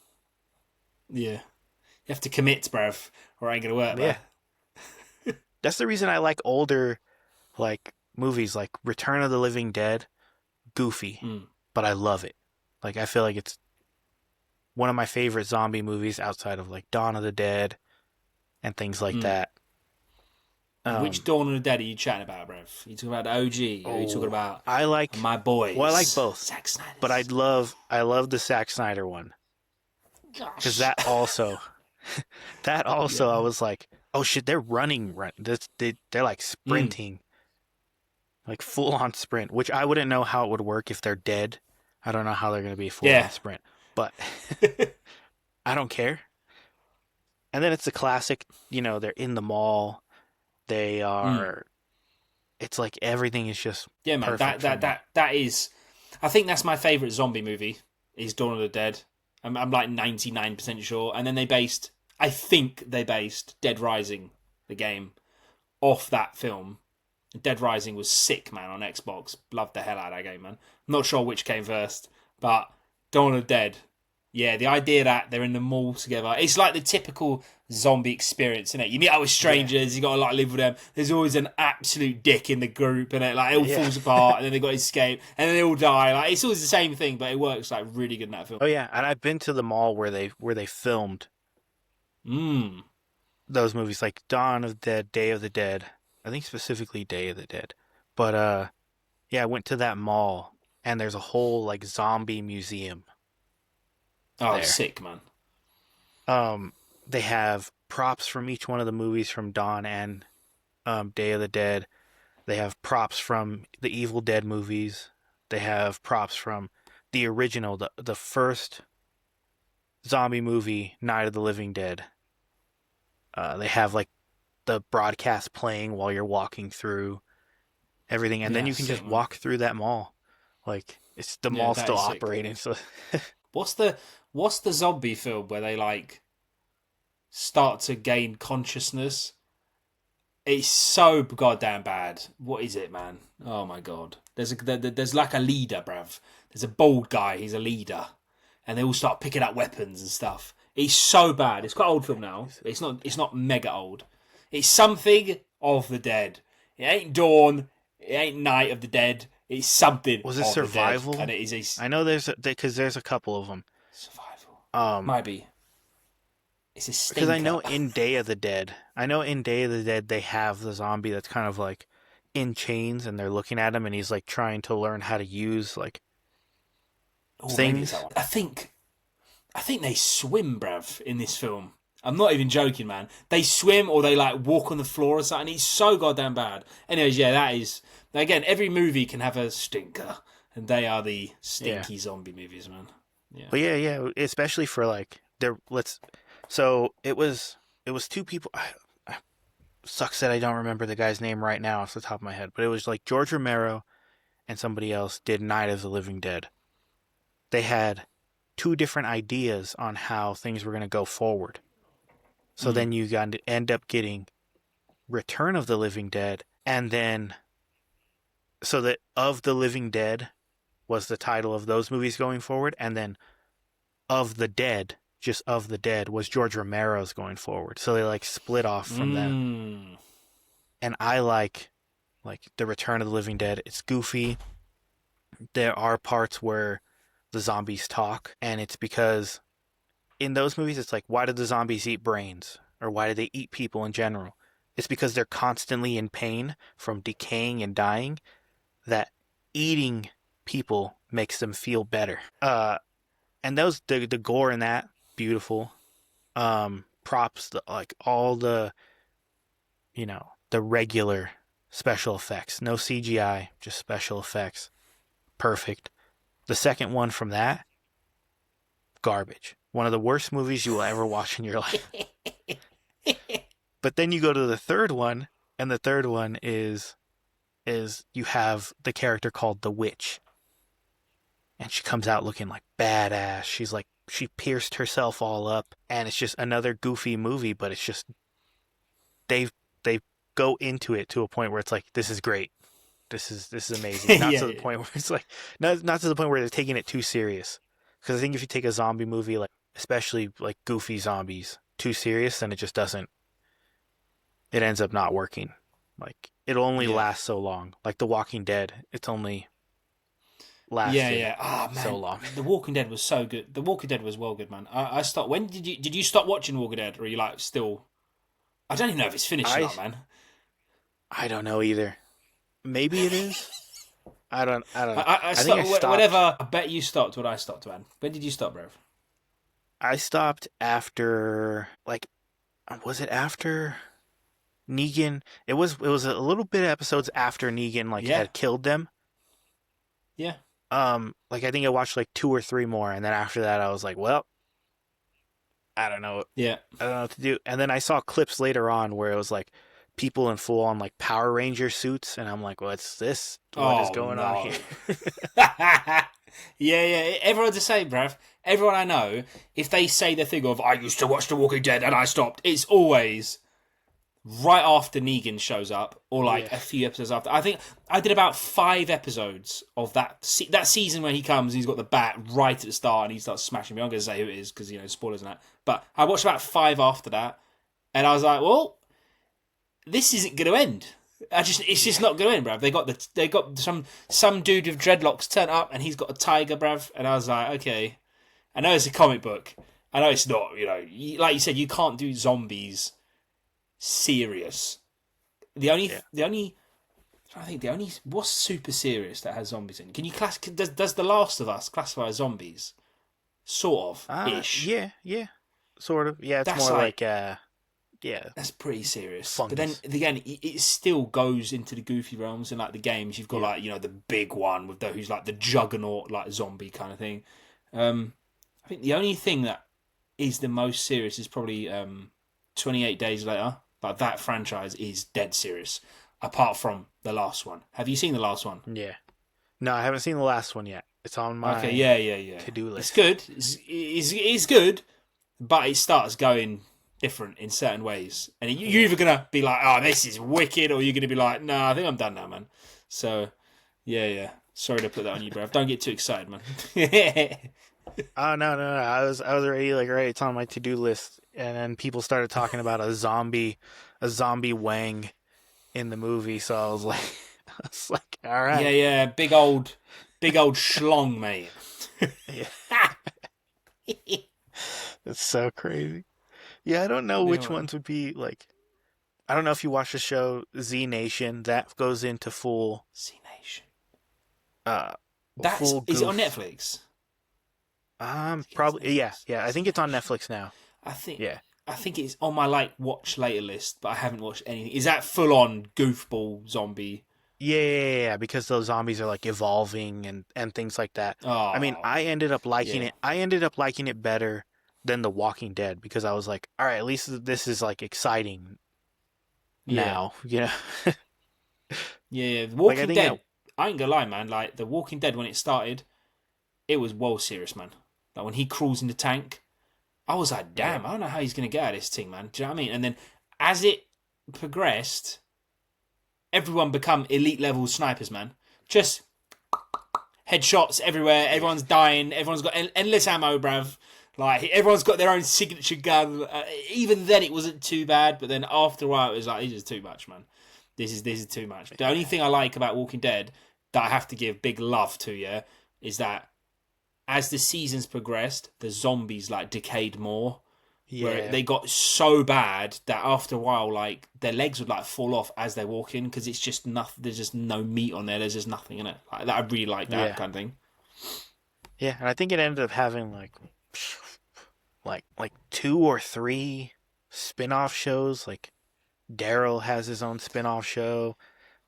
[SPEAKER 1] Yeah, you have to commit, bruv, or it ain't gonna work. Yeah,
[SPEAKER 3] that's the reason I like older, like movies like Return of the Living Dead. Goofy, but I love it. Like I feel like it's one of my favorite zombie movies outside of like Dawn of the Dead and things like that.
[SPEAKER 1] Which Dawn of the Dead are you chatting about, bruv? Are you talking about the OG? Or are you talking about my boys?
[SPEAKER 3] Well, I like both.
[SPEAKER 1] Zack Snyder.
[SPEAKER 3] But I love the Zack Snyder one. Because that also, I was like, oh shit, they're running. They're like sprinting. Like full on sprint, which I wouldn't know how it would work if they're dead. I don't know how they're going to be full on sprint, but I don't care. And then it's the classic, they're in the mall. They are. It's like everything is just
[SPEAKER 1] man. That is. I think that's my favorite zombie movie. Is Dawn of the Dead. I'm like 99% sure. And then I think they based Dead Rising, the game, off that film. Dead Rising was sick, man, on Xbox. Loved the hell out of that game, man. I'm not sure which came first, but Dawn of the Dead. Yeah, the idea that they're in the mall together. It's like the typical zombie experience, innit? You meet up with strangers, you got to like live with them. There's always an absolute dick in the group, and it all falls apart, and then they got to escape, and then they all die. Like it's always the same thing, but it works like really good in that film.
[SPEAKER 3] Oh yeah, and I've been to the mall where they filmed those movies, like Dawn of the Dead, Day of the Dead. I think specifically Day of the Dead. But I went to that mall, and there's a whole like zombie museum.
[SPEAKER 1] Oh, sick, man.
[SPEAKER 3] They have props from each one of the movies from Dawn and Day of the Dead. They have props from the Evil Dead movies. They have props from the original, the first zombie movie, Night of the Living Dead. They have like the broadcast playing while you're walking through everything, and then you can just walk through that mall. Like It's the
[SPEAKER 1] Yeah,
[SPEAKER 3] mall's
[SPEAKER 1] that
[SPEAKER 3] still
[SPEAKER 1] is sick.
[SPEAKER 3] operating. So
[SPEAKER 1] What's the zombie film where they like start to gain consciousness? It's so goddamn bad. What is it, man? Oh my god. There's like a leader, bruv. There's a bald guy. He's a leader, and they all start picking up weapons and stuff. It's so bad. It's quite an old film now. It's not. It's not mega old. It's something of the dead. It ain't Dawn. It ain't Night of the Dead. It's something.
[SPEAKER 3] was it
[SPEAKER 1] of
[SPEAKER 3] Survival?
[SPEAKER 1] The dead, and it is
[SPEAKER 3] I know because there's a couple of them.
[SPEAKER 1] Survival. Might be. It's a stinker.
[SPEAKER 3] Because I know in Day of the Dead, they have the zombie that's kind of like in chains, and they're looking at him, and he's like trying to learn how to use like things.
[SPEAKER 1] I think they swim, bruv, in this film. I'm not even joking, man. They swim or they like walk on the floor or something. It's so goddamn bad. Anyways, yeah, that is again. Every movie can have a stinker, and they are the stinky zombie movies, man. Yeah.
[SPEAKER 3] But yeah, especially for like So it was two people. Sucks that I don't remember the guy's name right now off the top of my head, but it was like George Romero and somebody else did Night of the Living Dead. They had two different ideas on how things were going to go forward. So then you got to end up getting Return of the Living Dead, and then so that Of the Living Dead was the title of those movies going forward, and then Of the Dead, just Of the Dead, was George Romero's going forward. So they like split off from them. And I like the Return of the Living Dead. It's goofy. There are parts where the zombies talk, and it's because in those movies it's like, why did the zombies eat brains? Or why do they eat people in general? It's because they're constantly in pain from decaying and dying, that eating people makes them feel better. And those the gore in that, beautiful. Props, all the, the regular special effects. No CGI, just special effects. Perfect. The second one from that, garbage. One of the worst movies you will ever watch in your life. But then you go to the third one, and the third one is you have the character called the Witch. And she comes out looking like badass. She pierced herself all up, and it's just another goofy movie, but it's just they go into it to a point where it's like, this is great. This is amazing. Not to the point where it's like not to the point where they're taking it too serious. Because I think if you take a zombie movie, like especially like goofy zombies, too serious, then it just doesn't. It ends up not working. Like it'll only last so long. Like The Walking Dead, it's only lasted so long.
[SPEAKER 1] The Walking Dead was so good. The Walking Dead was well good, man. I stopped. When did you stop watching Walking Dead, or are you like still? I don't even know if it's finished or not, man.
[SPEAKER 3] I don't know either. Maybe it is. I don't know.
[SPEAKER 1] I think I stopped. Whatever. I bet you stopped when I stopped, man. When did you stop, bro?
[SPEAKER 3] I stopped after, was it after Negan? It was a little bit of episodes after Negan had killed them.
[SPEAKER 1] Yeah.
[SPEAKER 3] I think I watched 2 or 3 more, and then after that I was like, well, I don't know.
[SPEAKER 1] Yeah.
[SPEAKER 3] I don't know what to do. And then I saw clips later on where it was like people in full on Power Ranger suits, and I'm like, what's this? What is going on here?
[SPEAKER 1] Yeah. Everyone's the same, bruv. Everyone I know, if they say the thing of, I used to watch The Walking Dead and I stopped, it's always right after Negan shows up, or a few episodes after. I think I did about 5 episodes of that season when he comes and he's got the bat right at the start and he starts smashing me. I'm going to say who it is because, spoilers and that. But I watched about 5 after that, and I was like, well, this isn't going to end. It's just not going to end, bruv. They got some dude with dreadlocks turn up and he's got a tiger, bruv. And I was like, okay, I know it's a comic book. I know it's not, like you said, you can't do zombies serious. The only what's super serious that has zombies in? Can you does The Last of Us classify as zombies? Sort of ish.
[SPEAKER 3] Yeah, sort of. Yeah, it's that's more
[SPEAKER 1] that's pretty serious.
[SPEAKER 3] Fungus.
[SPEAKER 1] But then again, it still goes into the goofy realms. And the games, you've got the big one with who's the juggernaut, zombie kind of thing. I think the only thing that is the most serious is probably 28 Days Later. But that franchise is dead serious, apart from the last one. Have you seen the last one?
[SPEAKER 3] Yeah. No, I haven't seen the last one yet. It's on my
[SPEAKER 1] Okay, yeah.
[SPEAKER 3] to-do list.
[SPEAKER 1] It's good. It's good, but it starts going different in certain ways. And you're either going to be like, oh, this is wicked, or you're going to be like, no, I think I'm done now, man. So, yeah. Sorry to put that on you, bruv. Don't get too excited, man.
[SPEAKER 3] Oh no! I was already like, right, it's on my to-do list, and then people started talking about a zombie Wang in the movie, so I was like, all right,
[SPEAKER 1] Yeah, big old schlong, mate.
[SPEAKER 3] It's so crazy. Yeah, I don't know which ones would be like. I don't know if you watch the show Z Nation. That goes into full
[SPEAKER 1] Z Nation.
[SPEAKER 3] Is
[SPEAKER 1] it on Netflix?
[SPEAKER 3] Probably yeah. I think it's on Netflix now.
[SPEAKER 1] I think it's on my watch later list, but I haven't watched anything. Is that full on goofball zombie?
[SPEAKER 3] Yeah, because those zombies are like evolving and things like that.
[SPEAKER 1] Oh,
[SPEAKER 3] I mean, I ended up liking it. I ended up liking it better than The Walking Dead because I was like, all right, at least this is like exciting now, you know.
[SPEAKER 1] The Walking Dead. I ain't gonna lie, man. Like The Walking Dead, when it started, it was well serious, man. Like when he crawls in the tank, I was like, damn, I don't know how he's gonna get out of this thing, man. Do you know what I mean? And then as it progressed, everyone become elite level snipers, man. Just headshots everywhere. Everyone's dying. Everyone's got endless ammo, bruv. Like everyone's got their own signature gun. Even then, it wasn't too bad. But then after a while, it was like, this is too much, man. This is too much. The only thing I like about Walking Dead that I have to give big love to, is that as the seasons progressed, the zombies decayed more. Yeah. Where they got so bad that after a while, their legs would fall off as they walk in because it's just nothing. There's just no meat on there. There's just nothing in it. I really like that kind of thing.
[SPEAKER 3] Yeah, and I think it ended up having like 2 or 3 spin-off shows. Like Daryl has his own spin-off show.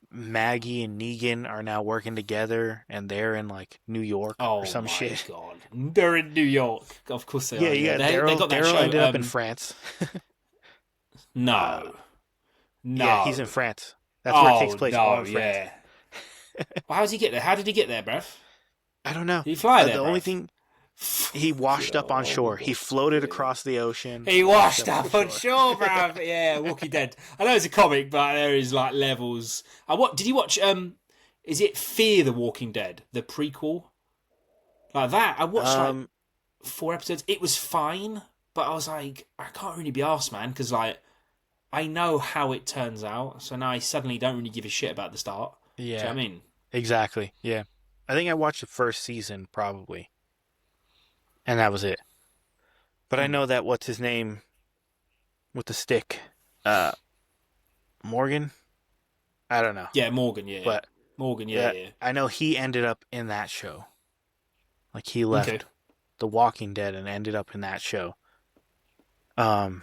[SPEAKER 3] Maggie and Negan are now working together, and they're in New York or some shit.
[SPEAKER 1] Oh my god, they're in New York. Of course they are.
[SPEAKER 3] Yeah. Daryl ended up in France.
[SPEAKER 1] No.
[SPEAKER 3] Yeah, he's in France. That's where it takes place.
[SPEAKER 1] No,
[SPEAKER 3] in France.
[SPEAKER 1] Yeah. Well, how did he get there? How did he get there, bruv?
[SPEAKER 3] I don't know.
[SPEAKER 1] Did he fly there?
[SPEAKER 3] The only thing. He washed up on shore. He floated across the ocean.
[SPEAKER 1] He washed up on shore, bruv. Yeah, Walking Dead. I know it's a comic, but there is levels. Did you watch? Is it Fear the Walking Dead, the prequel? Like that. I watched 4 episodes. It was fine, but I was like, I can't really be arsed, man, because I know how it turns out. So now I suddenly don't really give a shit about the start.
[SPEAKER 3] Yeah,
[SPEAKER 1] do you know what I mean?
[SPEAKER 3] Exactly. Yeah, I think I watched the first season probably. And that was it. But I know that what's his name with the stick? Morgan? I don't know.
[SPEAKER 1] Yeah, Morgan, yeah.
[SPEAKER 3] But
[SPEAKER 1] Morgan, yeah.
[SPEAKER 3] I know he ended up in that show. He left The Walking Dead and ended up in that show. And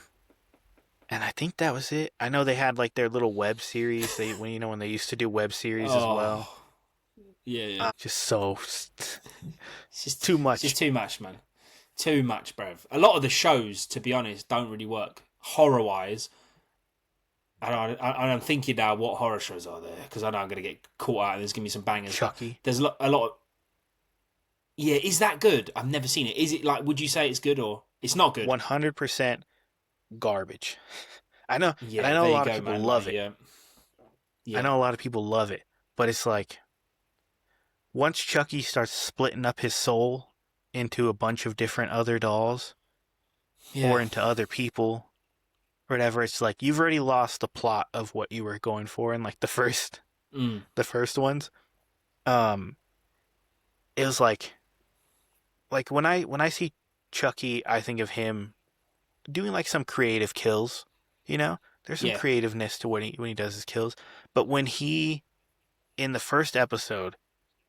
[SPEAKER 3] I think that was it. I know they had their little web series. When they used to do web series as well.
[SPEAKER 1] Yeah.
[SPEAKER 3] Just so
[SPEAKER 1] it's just
[SPEAKER 3] too much.
[SPEAKER 1] It's just too much, man. Too much, bruv. A lot of the shows, to be honest, don't really work horror-wise. I'm thinking now, what horror shows are there? Because I know I'm going to get caught out and there's going to be some bangers.
[SPEAKER 3] Chucky.
[SPEAKER 1] There's a lot of... Yeah, is that good? I've never seen it. Is it would you say it's good or... It's not good?
[SPEAKER 3] 100% garbage. I know.
[SPEAKER 1] Yeah,
[SPEAKER 3] and I know a lot of people love it.
[SPEAKER 1] Yeah.
[SPEAKER 3] I know a lot of people love it. But it's once Chucky starts splitting up his soul into a bunch of different other dolls or into other people or whatever, it's you've already lost the plot of what you were going for in the first ones. It was when I see Chucky, I think of him doing some creative kills, there's some creativeness to when he does his kills. But when he, in the first episode,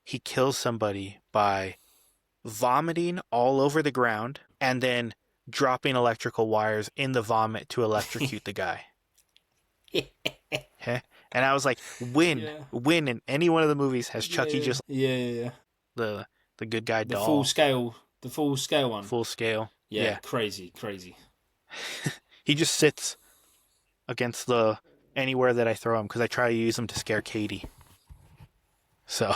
[SPEAKER 3] he kills somebody by vomiting all over the ground and then dropping electrical wires in the vomit to electrocute the guy. Okay? And I was like, when in any one of the movies has Chucky just the good guy doll?
[SPEAKER 1] The full scale one.
[SPEAKER 3] Full scale. Yeah.
[SPEAKER 1] Crazy.
[SPEAKER 3] He just sits against anywhere that I throw him because I try to use him to scare Katie. So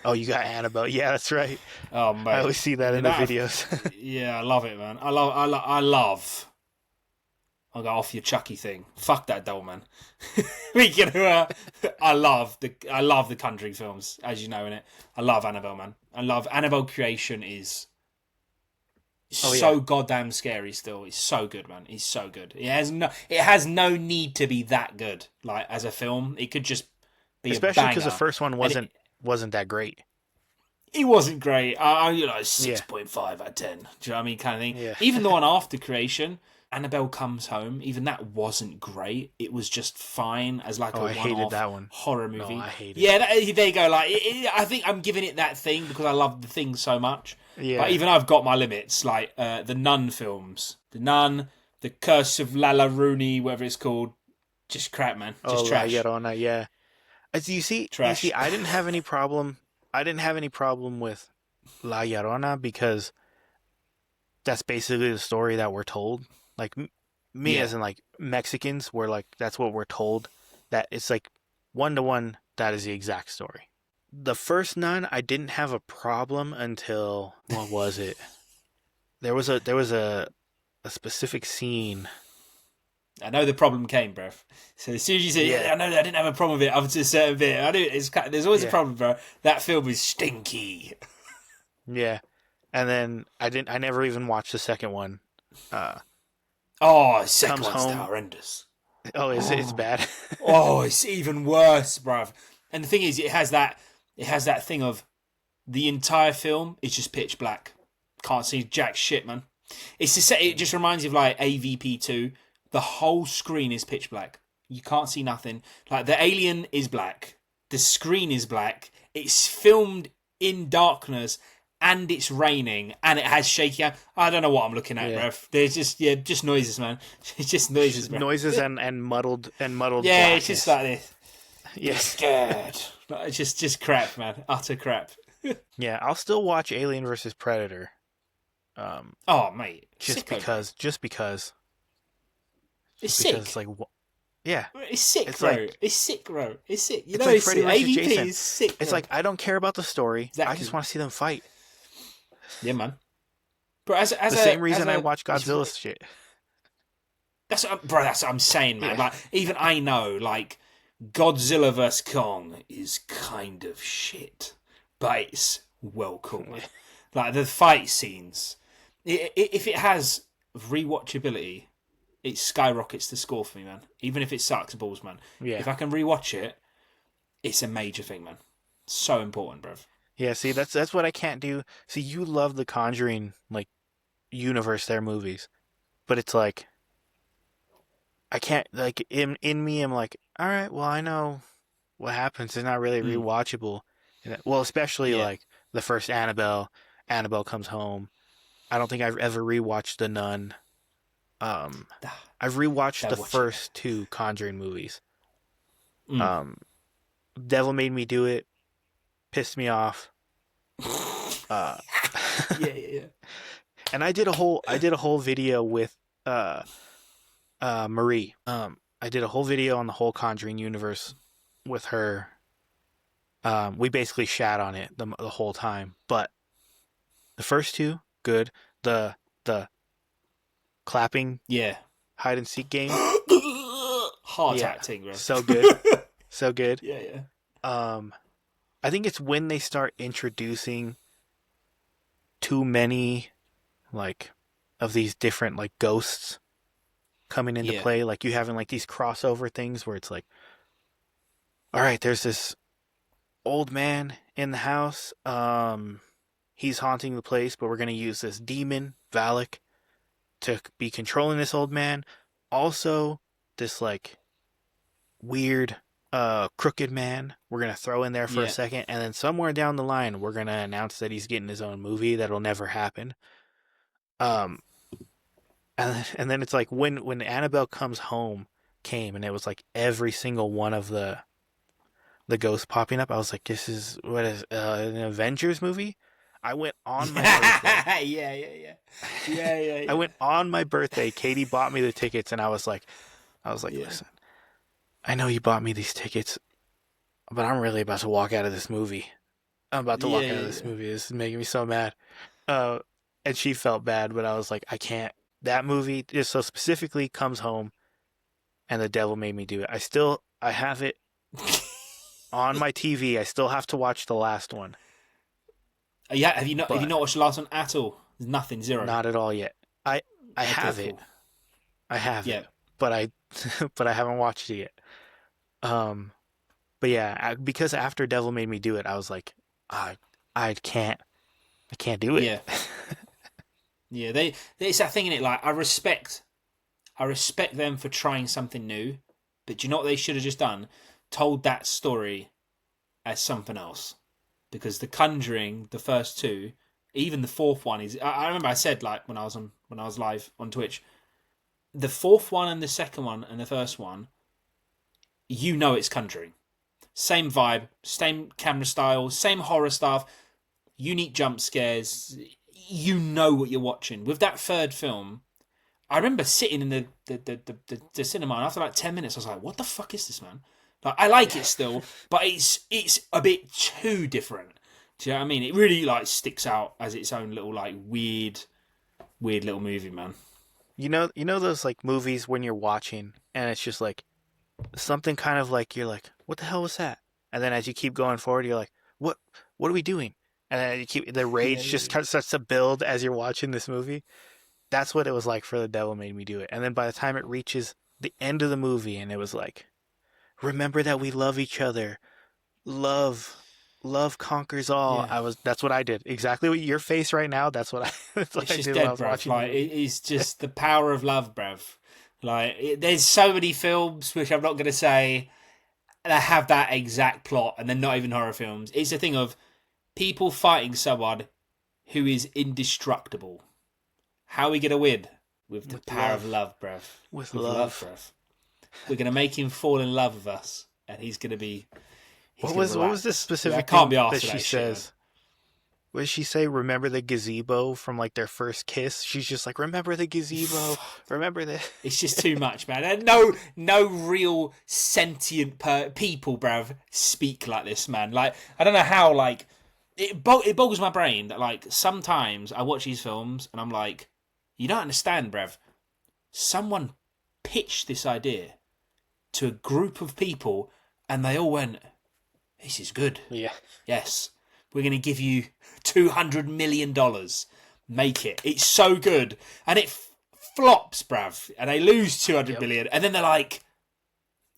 [SPEAKER 3] Oh, you got Annabelle. Yeah, that's right.
[SPEAKER 1] Oh
[SPEAKER 3] I
[SPEAKER 1] mate,
[SPEAKER 3] always see that
[SPEAKER 1] the
[SPEAKER 3] in the
[SPEAKER 1] amount
[SPEAKER 3] videos.
[SPEAKER 1] yeah, I love it, man. I love. I'll go off your Chucky thing. Fuck that doll, man. we can. I love the Conjuring films, as you know. In it, I love Annabelle, man. I love Annabelle creation is
[SPEAKER 3] Oh yeah.
[SPEAKER 1] so goddamn scary. Still, it's so good, man. It's so good. It has no need to be that good. Like as a film, it could just be a
[SPEAKER 3] Especially because the
[SPEAKER 1] banger.
[SPEAKER 3] first one
[SPEAKER 1] And
[SPEAKER 3] wasn't that great.
[SPEAKER 1] it wasn't great. I 6.5 out of 10. Do you know what I mean? Kind of thing.
[SPEAKER 3] Yeah.
[SPEAKER 1] Even the one after creation, Annabelle Comes Home, even that wasn't great. It was just fine as like
[SPEAKER 3] I hated
[SPEAKER 1] one-off
[SPEAKER 3] that one.
[SPEAKER 1] horror movie.
[SPEAKER 3] No, I hated
[SPEAKER 1] yeah, there you go. Like, I think I'm giving it that thing because I love the thing so much.
[SPEAKER 3] Yeah.
[SPEAKER 1] But even I've got my limits. Like the Nun films, the Nun, the Curse of Lala Rooney, whatever it's called, just crap, man. Just trash.
[SPEAKER 3] La Llorona, yeah. As you see,
[SPEAKER 1] Trash.
[SPEAKER 3] I didn't have any problem. I didn't have any problem with La Llorona because that's basically the story that we're told. Like me,
[SPEAKER 1] Yeah.
[SPEAKER 3] as in like Mexicans, we're like that's what we're told. That it's like 1-to-1. That is the exact story. The first Nun, I didn't have a problem until what was it? There was a specific scene.
[SPEAKER 1] I know the problem came, bro. So as soon as you say,
[SPEAKER 3] Yeah.
[SPEAKER 1] I know I didn't have a problem with it up to a certain bit. I knew there's always a
[SPEAKER 3] Yeah.
[SPEAKER 1] problem, bro. That film is stinky.
[SPEAKER 3] Yeah, and then I never even watched the second one.
[SPEAKER 1] Oh, second
[SPEAKER 3] Comes
[SPEAKER 1] one's
[SPEAKER 3] home.
[SPEAKER 1] horrendous.
[SPEAKER 3] Oh, it's bad.
[SPEAKER 1] Oh, it's even worse, bruv. And the thing is, it has that thing of the entire film is just pitch black. Can't see jack shit, man. It just reminds you of like AVP2. The whole screen is pitch black. You can't see nothing. Like the alien is black. The screen is black. It's filmed in darkness and it's raining and it has shaky. I don't know what I'm looking at,
[SPEAKER 3] Yeah.
[SPEAKER 1] bruv. There's just noises, man. It's just noises, bruv.
[SPEAKER 3] Noises and muddled
[SPEAKER 1] Yeah,
[SPEAKER 3] blackness.
[SPEAKER 1] it's just like this.
[SPEAKER 3] Yes.
[SPEAKER 1] Scared. Like, it's just crap, man. Utter crap.
[SPEAKER 3] Yeah, I'll still watch Alien versus Predator.
[SPEAKER 1] Oh, mate.
[SPEAKER 3] Just
[SPEAKER 1] Sicko,
[SPEAKER 3] because
[SPEAKER 1] it's
[SPEAKER 3] because
[SPEAKER 1] sick.
[SPEAKER 3] like yeah.
[SPEAKER 1] It's sick,
[SPEAKER 3] It's
[SPEAKER 1] bro.
[SPEAKER 3] like-
[SPEAKER 1] It's sick, bro. It's sick. You
[SPEAKER 3] It's
[SPEAKER 1] know,
[SPEAKER 3] like
[SPEAKER 1] it's
[SPEAKER 3] Freddy
[SPEAKER 1] sick.
[SPEAKER 3] versus
[SPEAKER 1] AVP
[SPEAKER 3] Jason.
[SPEAKER 1] is sick.
[SPEAKER 3] It's
[SPEAKER 1] bro.
[SPEAKER 3] like I don't care about the story. I
[SPEAKER 1] Exactly.
[SPEAKER 3] just want to see them fight.
[SPEAKER 1] Yeah, man. Bro, as
[SPEAKER 3] The same reason I watch Godzilla shit.
[SPEAKER 1] That's what I'm saying, man.
[SPEAKER 3] Yeah.
[SPEAKER 1] Like, even I know, like, Godzilla vs Kong is kind of shit, but it's well cool. Man. Like the fight scenes, if it has rewatchability, it skyrockets the score for me, man. Even if it sucks balls, man.
[SPEAKER 3] Yeah.
[SPEAKER 1] If I can rewatch it, it's a major thing, man. So important, bruv.
[SPEAKER 3] Yeah, see, that's what I can't do. See, you love the Conjuring like universe, their movies, but it's like I can't like in me. I'm like, all right, well, I know what happens. It's not really rewatchable. Well, especially like the first Annabelle. Annabelle Comes Home. I don't think I've ever rewatched The Nun. I've rewatched the first two Conjuring movies. Devil Made Me Do It. Pissed me off.
[SPEAKER 1] Yeah.
[SPEAKER 3] And I did a whole video with Marie. I did a whole video on the whole Conjuring universe with her. We basically shat on it the whole time, but the first two, good. The clapping hide and seek game,
[SPEAKER 1] Heart acting, bro.
[SPEAKER 3] so good. So good.
[SPEAKER 1] Yeah.
[SPEAKER 3] I think it's when they start introducing too many like of these different like ghosts coming into play, like you having like these crossover things where it's like, all right, there's this old man in the house, he's haunting the place, but we're going to use this demon Valak to be controlling this old man. Also this like weird crooked man we're going to throw in there for a second, and then somewhere down the line we're going to announce that he's getting his own movie that'll never happen. And then it's like when Annabelle Comes Home came, and it was like every single one of the ghosts popping up, I was like, this is what is an Avengers movie? I went on my birthday.
[SPEAKER 1] Yeah.
[SPEAKER 3] I went on my birthday. Katie bought me the tickets, and I was like, listen, I know you bought me these tickets, but I'm really about to walk out of this movie. I'm about to walk out of
[SPEAKER 1] Yeah.
[SPEAKER 3] this movie. This is making me so mad. Uh, and she felt bad, but I was like, I can't. That movie just so specifically comes home, and the devil made me do it. I have it on my TV. I still have to watch the last one.
[SPEAKER 1] Yeah, have you not
[SPEAKER 3] But
[SPEAKER 1] watched the last one at all? There's nothing, zero.
[SPEAKER 3] not at all yet. I
[SPEAKER 1] Okay,
[SPEAKER 3] have it.
[SPEAKER 1] cool.
[SPEAKER 3] I have
[SPEAKER 1] Yeah.
[SPEAKER 3] it, but I but I haven't watched it yet. But yeah, because after Devil Made Me Do It, I was like, I can't do it.
[SPEAKER 1] Yeah. Yeah, it's that thing in it. Like, I respect them for trying something new, but do you know what they should have just done? Told that story as something else, because The Conjuring, the first two, even the fourth one is. I remember I said, like, when I was live on Twitch, the fourth one and the second one and the first one, you know it's Conjuring. Same vibe, same camera style, same horror stuff, unique jump scares. You know what you're watching. With that third film, I remember sitting in the cinema, and after like 10 minutes, I was like, what the fuck is this, man? Like, I like it still, but it's a bit too different. Do you know what I mean? It really like sticks out as its own little like weird little movie, man.
[SPEAKER 3] You know those like movies when you're watching and it's just like something kind of like you're like, what the hell was that? And then as you keep going forward, you're like, what are we doing? And then the rage just kind of starts to build as you're watching this movie. That's what it was like for The Devil Made Me Do It. And then by the time it reaches the end of the movie, and it was like, remember that we love each other. Love conquers all.
[SPEAKER 1] Yeah.
[SPEAKER 3] That's what I did. Exactly what your face right now. That's what
[SPEAKER 1] It's
[SPEAKER 3] I
[SPEAKER 1] just
[SPEAKER 3] did
[SPEAKER 1] dead,
[SPEAKER 3] when I was
[SPEAKER 1] bruv.
[SPEAKER 3] watching.
[SPEAKER 1] Like, it's just the power of love, bruv. Like, there's so many films, which I'm not going to say, that have that exact plot, and they're not even horror films. It's a thing of people fighting someone who is indestructible. How are we going to win? With the power of love, bruv.
[SPEAKER 3] With love,
[SPEAKER 1] bruv. We're going to make him fall in love with us, and he's going to be...
[SPEAKER 3] What was this specific
[SPEAKER 1] can't be
[SPEAKER 3] thing
[SPEAKER 1] arsed
[SPEAKER 3] that
[SPEAKER 1] with
[SPEAKER 3] she
[SPEAKER 1] that shit,
[SPEAKER 3] says? What did she say? Remember the gazebo from like their first kiss? She's just like, remember the gazebo? Remember this?
[SPEAKER 1] It's just too much, man. And no real sentient people, bruv, speak like this, man. Like, I don't know how, like, it boggles my brain that, like, sometimes I watch these films and I'm like, you don't understand, bruv. Someone pitched this idea to a group of people and they all went, this is good.
[SPEAKER 3] Yeah.
[SPEAKER 1] Yes. We're going to give you $200 million. Make it. It's so good. And it flops, bruv. And they lose 200 million. And then they're like,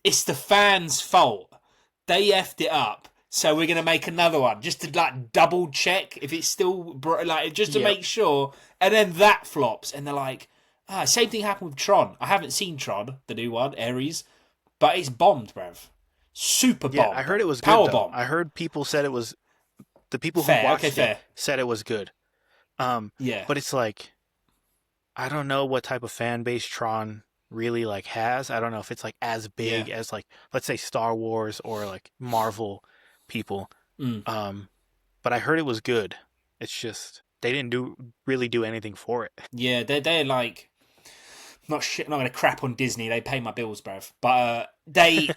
[SPEAKER 1] it's the fans' fault. They effed it up. So we're going to make another one. Just to like double check if it's still, like, just to make sure. And then that flops. And they're like, same thing happened with Tron. I haven't seen Tron, the new one, Ares. But it's bombed, bruv. Super bomb.
[SPEAKER 3] Yeah, I heard it was good.
[SPEAKER 1] Power
[SPEAKER 3] though.
[SPEAKER 1] bomb.
[SPEAKER 3] I heard people said it was. The people who
[SPEAKER 1] Fair,
[SPEAKER 3] watched
[SPEAKER 1] fair.
[SPEAKER 3] it said it was good.
[SPEAKER 1] Yeah.
[SPEAKER 3] But it's like, I don't know what type of fan base Tron really like has. I don't know if it's like as big as like, let's say Star Wars or like Marvel people. But I heard it was good. It's just they didn't really do anything for it.
[SPEAKER 1] Yeah, they're like not going to crap on Disney. They pay my bills, bruv. But they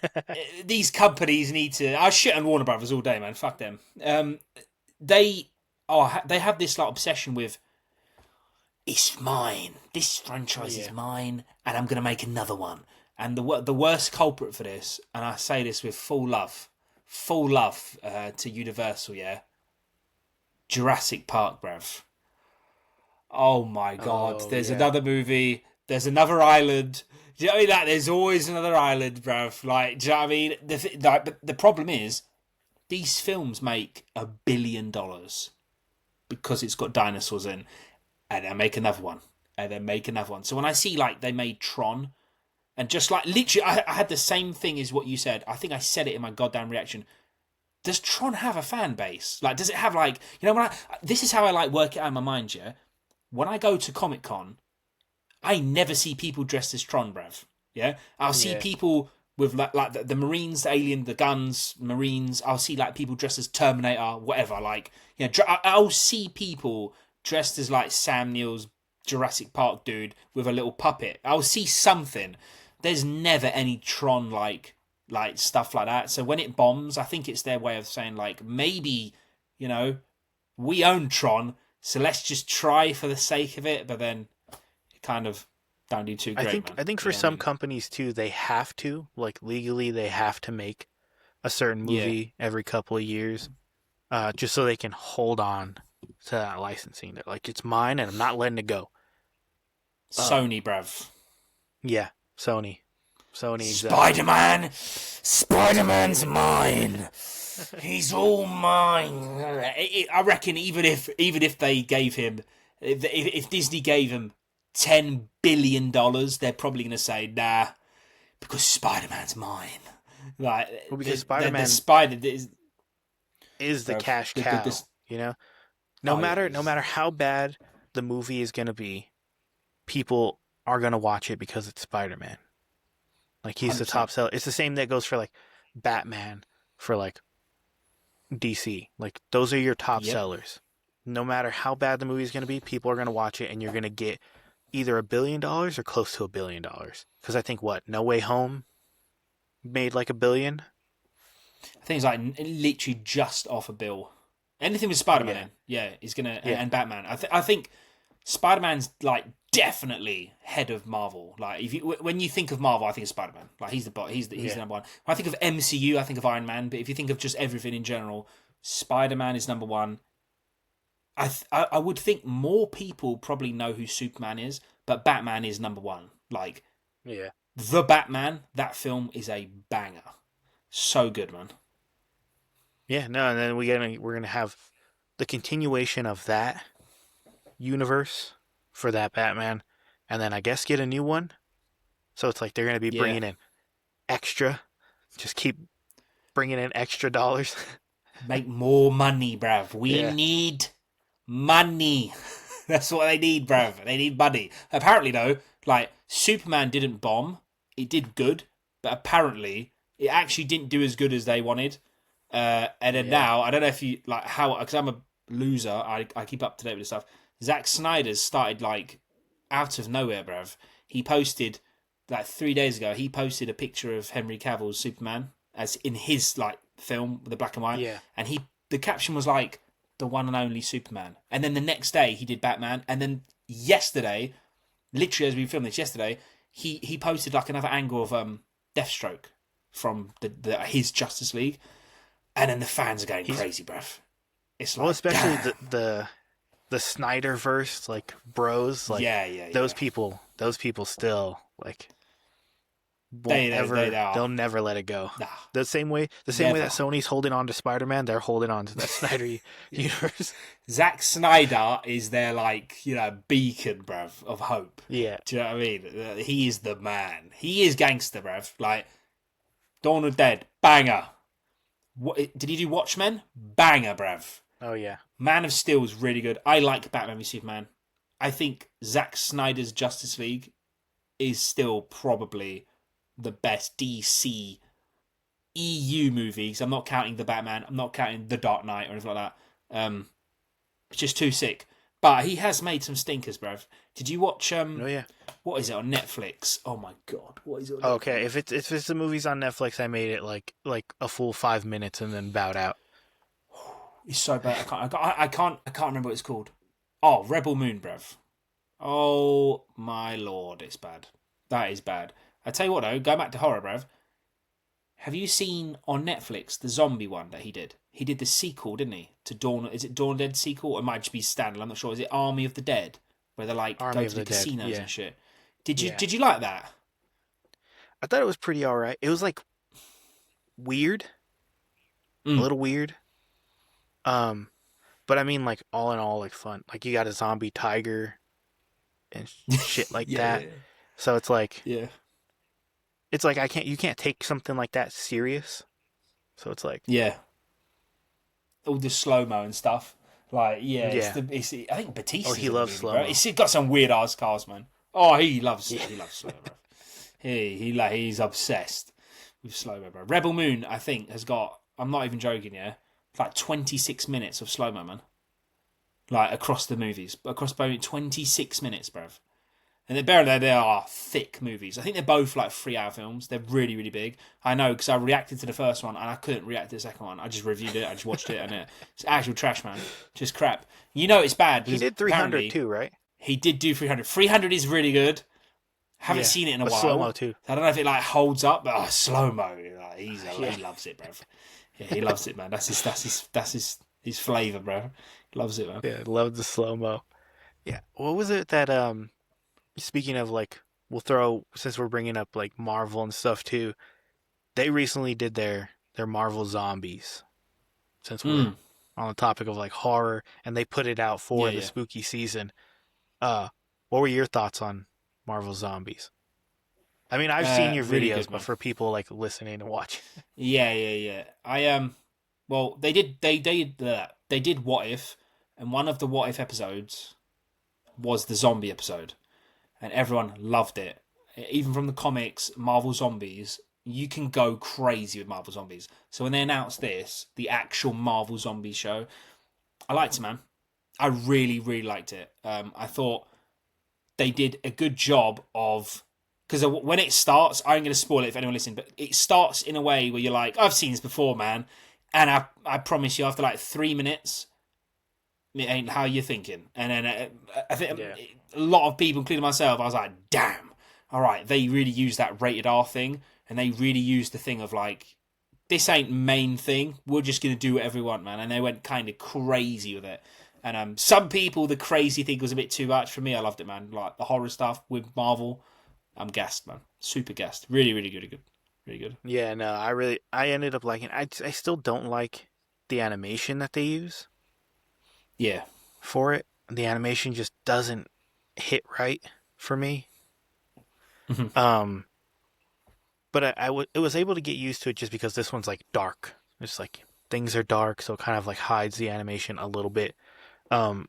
[SPEAKER 1] these companies need to. I shit on Warner Brothers all day, man. Fuck them. They have this like obsession with, it's mine. This franchise is mine, and I'm going to make another one. And the worst culprit for this, and I say this with full love to Universal, Jurassic Park, bruv. Oh my god! There's another movie. There's another island. Do you know what I mean? Like, there's always another island, bruv. Like, do you know what I mean? The problem is, these films make $1 billion because it's got dinosaurs in, and they make another one, and then make another one. So when I see like they made Tron, and just like literally, I had the same thing as what you said. I think I said it in my goddamn reaction. Does Tron have a fan base? Like, does it have like, you know, this is how I like work it out in my mind, yeah? When I go to Comic-Con, I never see people dressed as Tron, bruv. Yeah? I'll see people with like the Marines, the alien, the guns, Marines. I'll see like people dressed as Terminator, whatever. Like, you know, I'll see people dressed as like Sam Neill's Jurassic Park dude with a little puppet. I'll see something. There's never any Tron like stuff like that. So when it bombs, I think it's their way of saying like maybe you know, we own Tron, so let's just try for the sake of it, but then it kind of don't do too great, man.
[SPEAKER 3] I think for some companies too, they have to, like legally, they have to make a certain movie every couple of years, just so they can hold on to that licensing. They're like, it's mine, and I'm not letting it go.
[SPEAKER 1] Sony, bruv.
[SPEAKER 3] Yeah, Sony.
[SPEAKER 1] Spider-Man! Spider-Man's mine! He's all mine! I reckon even if they gave him... If Disney gave him $10 billion, they're probably going to say, nah, because Spider-Man's mine. Like,
[SPEAKER 3] well, because Spider-Man is the cash cow, you know? No matter how bad the movie is going to be, people are going to watch it because it's Spider-Man. Like, he's 100%. The top seller. It's the same that goes for, like, Batman for, like, DC. Like, those are your top sellers. No matter how bad the movie is going to be, people are going to watch it, and you're going to get either $1 billion or close to $1 billion. Because I think, No Way Home made, like, $1 billion?
[SPEAKER 1] I think it's, like, literally just off $1 billion. Anything with Spider-Man he's going to... And Batman. I think Spider-Man's, like, definitely head of Marvel. Like, when you think of Marvel, I think of Spider-Man. Like, he's the number one. When I think of MCU, I think of Iron Man. But if you think of just everything in general, Spider-Man is number one. I would think more people probably know who Superman is, but Batman is number one. Like, The Batman, that film is a banger. So good, man.
[SPEAKER 3] Yeah, no, and then we're gonna have the continuation of that universe for that Batman, and then I guess get a new one. So it's like they're going to be bringing in extra. Just keep bringing in extra dollars.
[SPEAKER 1] Make more money, bruv. We need money. That's what they need, bruv. They need money. Apparently, though, like, Superman didn't bomb. It did good, but apparently it actually didn't do as good as they wanted. And then now, I don't know if you, like, how, because I'm a loser, I keep up to date with this stuff. Zack Snyder's started, like, out of nowhere, bruv. He posted, like, 3 days ago, he posted a picture of Henry Cavill's Superman as in his, like, film, the black and white. Yeah. And the caption was, like, the one and only Superman. And then the next day, he did Batman. And then yesterday, literally as we filmed this yesterday, he posted, like, another angle of Deathstroke from his Justice League. And then the fans are going crazy, bruv. It's like,
[SPEAKER 3] well, especially the Snyderverse, like, bros, like, those people still, like, they'll never let it go. Nah. The same way that Sony's holding on to Spider-Man, they're holding on to that Snyder universe.
[SPEAKER 1] Zack Snyder is their, like, beacon, bruv, of hope.
[SPEAKER 3] Yeah.
[SPEAKER 1] Do you know what I mean? He is the man. He is gangster, bruv. Like, Dawn of the Dead, banger. Did he do Watchmen? Banger, bruv.
[SPEAKER 3] Oh, yeah.
[SPEAKER 1] Man of Steel is really good. I like Batman v Superman. I think Zack Snyder's Justice League is still probably the best DC EU movies. I'm not counting the Batman. I'm not counting the Dark Knight or anything like that. It's just too sick. But he has made some stinkers, bruv. Did you watch... what is it on Netflix? Oh, my God. What is it on Netflix?
[SPEAKER 3] Okay, if it's the movies on Netflix, I made it like a full 5 minutes and then bowed out.
[SPEAKER 1] It's so bad. I can't remember what it's called. Oh, Rebel Moon, bruv. Oh, my Lord, it's bad. That is bad. I tell you what, though, go back to horror, bruv. Have you seen on Netflix the zombie one that he did? He did the sequel, didn't he? To Dawn. Is it Dawn of the Dead sequel? Or it might just be standalone. I'm not sure. Is it Army of the Dead? Where they're like go to the casinos and shit. Did you like that?
[SPEAKER 3] I thought it was pretty alright. It was like weird. A little weird. But I mean, like, all in all, like, fun. Like, you got a zombie tiger and shit like that. Yeah. So it's like, it's like you can't take something like that serious. So it's like,
[SPEAKER 1] all the slow mo and stuff. Like, I think Batista.
[SPEAKER 3] Oh, he loves slow mo.
[SPEAKER 1] He's got some weird ass cars, man. Oh, he loves slow mo. He's obsessed with slow mo, bro. Rebel Moon, I think, has got. I'm not even joking, like 26 minutes of slow mo, man. Like across the movies, across both 26 minutes, bruv. And they are thick movies. I think they're both like 3-hour films. They're really, really big. I know because I reacted to the first one and I couldn't react to the second one. I just reviewed it. I just watched it and it's actual trash, man. Just crap. You know it's bad.
[SPEAKER 3] He did 300 too, right?
[SPEAKER 1] He did do 300. 300 is really good. Haven't seen it in a while.
[SPEAKER 3] Slow mo too.
[SPEAKER 1] I don't know if it like holds up, but slow mo. Like, he loves it, bro. Yeah, he loves it, man. That's his flavor, bro. He loves it, man.
[SPEAKER 3] Yeah, love the slow mo. Yeah. What was it that speaking of like, since we're bringing up like Marvel and stuff too, they recently did their Marvel Zombies. Since we're on the topic of like horror, and they put it out for the spooky season. What were your thoughts on Marvel Zombies? I mean, I've seen your videos, really good, but for people like listening and watching.
[SPEAKER 1] Yeah. Well, they did What If, and one of the What If episodes was the zombie episode. And everyone loved it. Even from the comics, Marvel Zombies, you can go crazy with Marvel Zombies. So when they announced this, the actual Marvel Zombies show, I liked it, man. I really, really liked it. I thought they did a good job of... Because when it starts, I'm going to spoil it if anyone listening, but it starts in a way where you're like, I've seen this before, man. And I promise you, after like 3 minutes, it ain't how you're thinking. And then I think a lot of people, including myself, I was like, damn, all right, they really used that rated R thing, and they really used the thing of like, this ain't main thing, we're just going to do whatever we want, man. And they went kind of crazy with it. And some people, the crazy thing was a bit too much. For me, I loved it, man. Like the horror stuff with Marvel, I'm gassed, man. Super gassed. Really, really good. Really good.
[SPEAKER 3] Yeah, no, I ended up liking it. I still don't like the animation that they use.
[SPEAKER 1] Yeah.
[SPEAKER 3] For it. The animation just doesn't hit right for me. But it was able to get used to it just because this one's like dark. It's like things are dark, so it kind of like hides the animation a little bit. But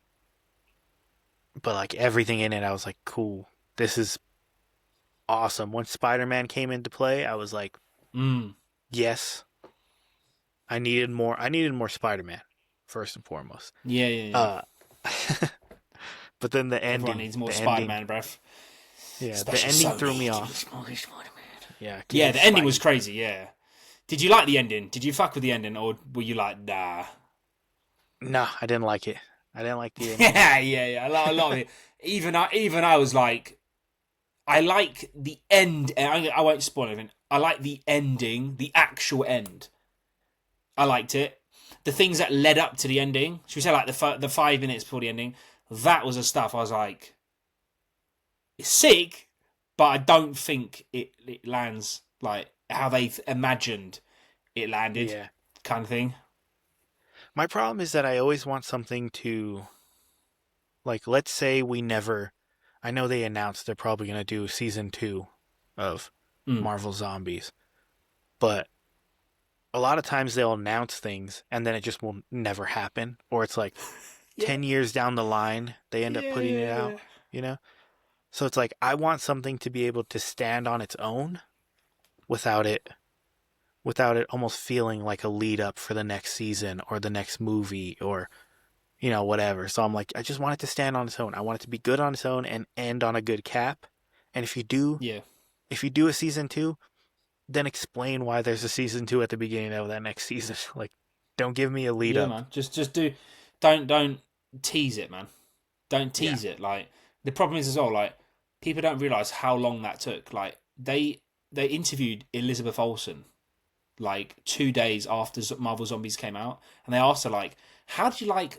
[SPEAKER 3] like everything in it, I was like, cool. This is awesome. When Spider-Man came into play, I was like, yes. I needed more Spider-Man, first and foremost.
[SPEAKER 1] Yeah.
[SPEAKER 3] But then the ending.
[SPEAKER 1] Everyone needs more Spider-Man, bruv.
[SPEAKER 3] Yeah, the ending threw me off.
[SPEAKER 1] Yeah, the ending was crazy, yeah. Did you like the ending? Did you fuck with the ending, or were you like, nah?
[SPEAKER 3] Nah, I didn't like it. I didn't like the ending.
[SPEAKER 1] yeah. A lot of it. Even I was like, I like the end. I won't spoil anything. I like the ending, the actual end. I liked it. The things that led up to the ending, should we say like the 5 minutes before the ending, that was the stuff I was like, it's sick, but I don't think it lands like how they imagined it landed, kind of thing.
[SPEAKER 3] My problem is that I always want something to, like, let's say I know they announced they're probably going to do season 2 of Marvel Zombies, but a lot of times they'll announce things and then it just will never happen, or it's like 10 years down the line they end up putting it out, you know? So it's like, I want something to be able to stand on its own without it almost feeling like a lead up for the next season or the next movie or, you know, whatever. So I'm like, I just want it to stand on its own. I want it to be good on its own and end on a good cap. And if you do a season 2, then explain why there's a season 2 at the beginning of that next season. Like, don't give me a lead up.
[SPEAKER 1] Man. Just don't tease it, man. Don't tease it. Like, the problem is as well, like, people don't realize how long that took. Like, they interviewed Elizabeth Olsen like 2 days after Marvel Zombies came out, and they asked her like, how do you like